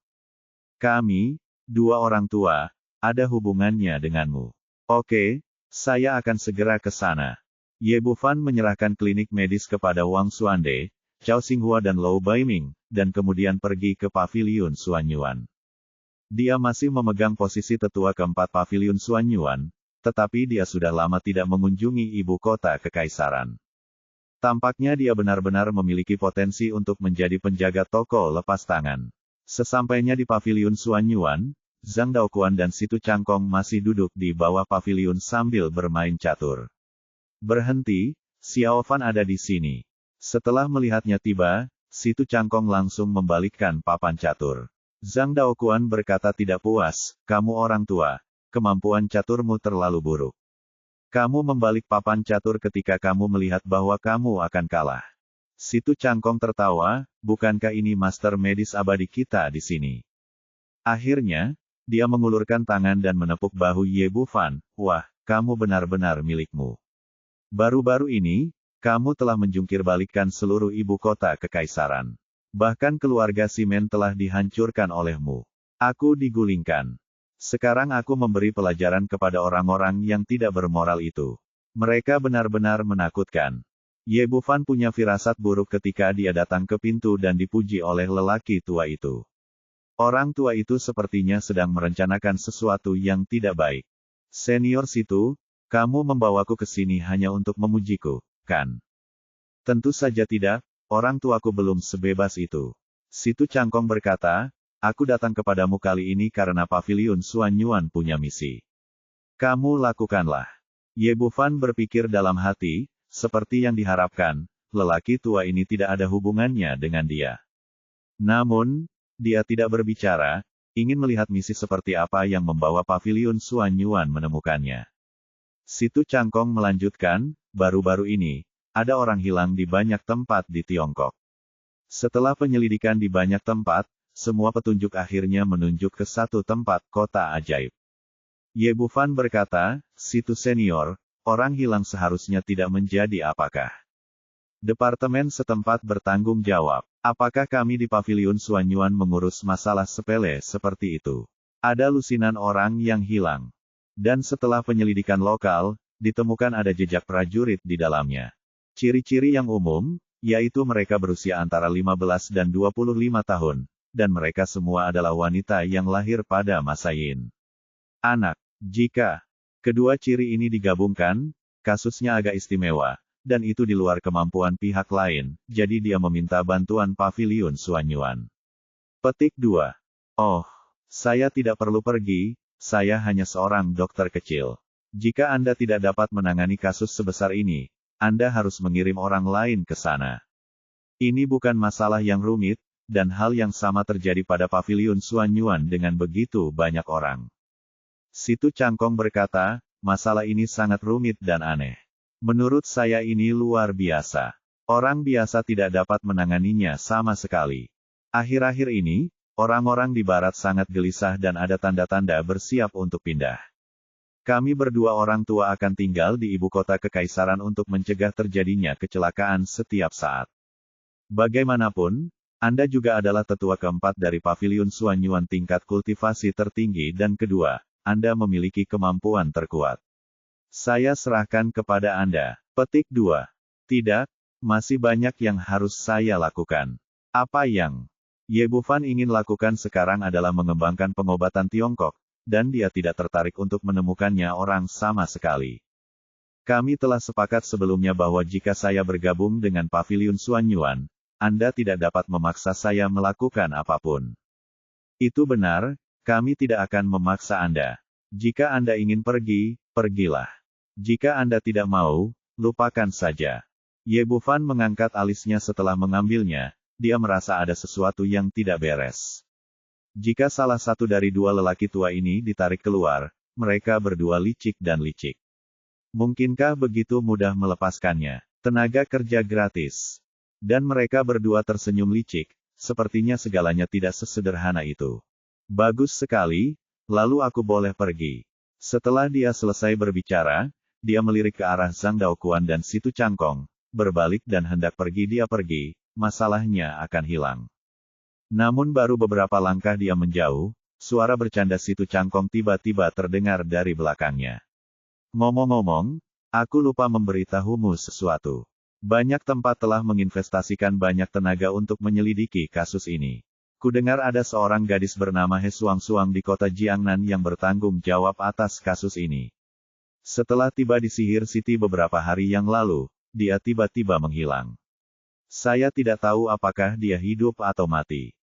Kami, dua orang tua, ada hubungannya denganmu. Oke, saya akan segera ke sana. Ye Bufan menyerahkan klinik medis kepada Wang Xuande, Chao Xinghua dan Lou Baiming, dan kemudian pergi ke Paviliun Xuanyuan. Dia masih memegang posisi tetua keempat Paviliun Xuanyuan, tetapi dia sudah lama tidak mengunjungi ibu kota kekaisaran. Tampaknya dia benar-benar memiliki potensi untuk menjadi penjaga toko lepas tangan. Sesampainya di Paviliun Xuanyuan, Zhang Daoquan dan Situ Cangkong masih duduk di bawah paviliun sambil bermain catur. Berhenti, Xiao Fan ada di sini. Setelah melihatnya tiba, Situ Cangkong langsung membalikkan papan catur. Zhang Daoquan berkata tidak puas, kamu orang tua, kemampuan caturmu terlalu buruk. Kamu membalik papan catur ketika kamu melihat bahwa kamu akan kalah. Situ Cangkong tertawa, bukankah ini master medis abadi kita di sini? Akhirnya, dia mengulurkan tangan dan menepuk bahu Ye Bufan, wah, kamu benar-benar milikmu. Baru-baru ini, kamu telah menjungkirbalikkan seluruh ibu kota kekaisaran. Bahkan keluarga Simen telah dihancurkan olehmu. Aku digulingkan. Sekarang aku memberi pelajaran kepada orang-orang yang tidak bermoral itu. Mereka benar-benar menakutkan. Ye Bufan punya firasat buruk ketika dia datang ke pintu dan dipuji oleh lelaki tua itu. Orang tua itu sepertinya sedang merencanakan sesuatu yang tidak baik. Senior Situ, kamu membawaku ke sini hanya untuk memujiku, kan? Tentu saja tidak, orang tuaku belum sebebas itu. Situ Cangkong berkata, aku datang kepadamu kali ini karena Paviliun Xuanyuan punya misi. Kamu lakukanlah. Ye Bufan berpikir dalam hati, seperti yang diharapkan, lelaki tua ini tidak ada hubungannya dengan dia. Namun, dia tidak berbicara, ingin melihat misi seperti apa yang membawa Paviliun Xuanyuan menemukannya. Situ Cangkong melanjutkan, baru-baru ini, ada orang hilang di banyak tempat di Tiongkok. Setelah penyelidikan di banyak tempat, semua petunjuk akhirnya menunjuk ke satu tempat, kota ajaib. Ye Bufan berkata, Situ senior, orang hilang seharusnya tidak menjadi apakah. Departemen setempat bertanggung jawab. Apakah kami di Paviliun Xuanyuan mengurus masalah sepele seperti itu? Ada lusinan orang yang hilang. Dan setelah penyelidikan lokal, ditemukan ada jejak prajurit di dalamnya. Ciri-ciri yang umum, yaitu mereka berusia antara 15 dan 25 tahun, dan mereka semua adalah wanita yang lahir pada masa Yin. Anak, jika kedua ciri ini digabungkan, kasusnya agak istimewa. Dan itu di luar kemampuan pihak lain, jadi dia meminta bantuan Paviliun Xuanyuan. Petik 2. Oh, saya tidak perlu pergi, saya hanya seorang dokter kecil. Jika Anda tidak dapat menangani kasus sebesar ini, Anda harus mengirim orang lain ke sana. Ini bukan masalah yang rumit, dan hal yang sama terjadi pada Paviliun Xuanyuan dengan begitu banyak orang. Situ Cangkong berkata, masalah ini sangat rumit dan aneh. Menurut saya ini luar biasa. Orang biasa tidak dapat menanganinya sama sekali. Akhir-akhir ini, orang-orang di barat sangat gelisah dan ada tanda-tanda bersiap untuk pindah. Kami berdua orang tua akan tinggal di ibu kota kekaisaran untuk mencegah terjadinya kecelakaan setiap saat. Bagaimanapun, Anda juga adalah tetua keempat dari Paviliun Xuanyuan tingkat kultivasi tertinggi dan kedua, Anda memiliki kemampuan terkuat. Saya serahkan kepada Anda. Petik 2. Tidak, masih banyak yang harus saya lakukan. Apa yang Ye Bufan ingin lakukan sekarang adalah mengembangkan pengobatan Tiongkok, dan dia tidak tertarik untuk menemukannya orang sama sekali. Kami telah sepakat sebelumnya bahwa jika saya bergabung dengan Paviliun Xuanyuan, Anda tidak dapat memaksa saya melakukan apapun. Itu benar, kami tidak akan memaksa Anda. Jika Anda ingin pergi, pergilah. Jika Anda tidak mau, lupakan saja. Ye Bufan mengangkat alisnya setelah mengambilnya, dia merasa ada sesuatu yang tidak beres. Jika salah satu dari dua lelaki tua ini ditarik keluar, mereka berdua licik dan licik. Mungkinkah begitu mudah melepaskannya? Tenaga kerja gratis. Dan mereka berdua tersenyum licik, sepertinya segalanya tidak sesederhana itu. Bagus sekali, lalu aku boleh pergi. Setelah dia selesai berbicara, dia melirik ke arah Zhang Daoquan dan Situ Cangkong, berbalik dan hendak pergi dia pergi, masalahnya akan hilang. Namun baru beberapa langkah dia menjauh, suara bercanda Situ Cangkong tiba-tiba terdengar dari belakangnya. Ngomong-ngomong, aku lupa memberitahumu sesuatu. Banyak tempat telah menginvestasikan banyak tenaga untuk menyelidiki kasus ini. Kudengar ada seorang gadis bernama He Suang-Suang di kota Jiangnan yang bertanggung jawab atas kasus ini. Setelah tiba di Sihir City beberapa hari yang lalu, dia tiba-tiba menghilang. Saya tidak tahu apakah dia hidup atau mati.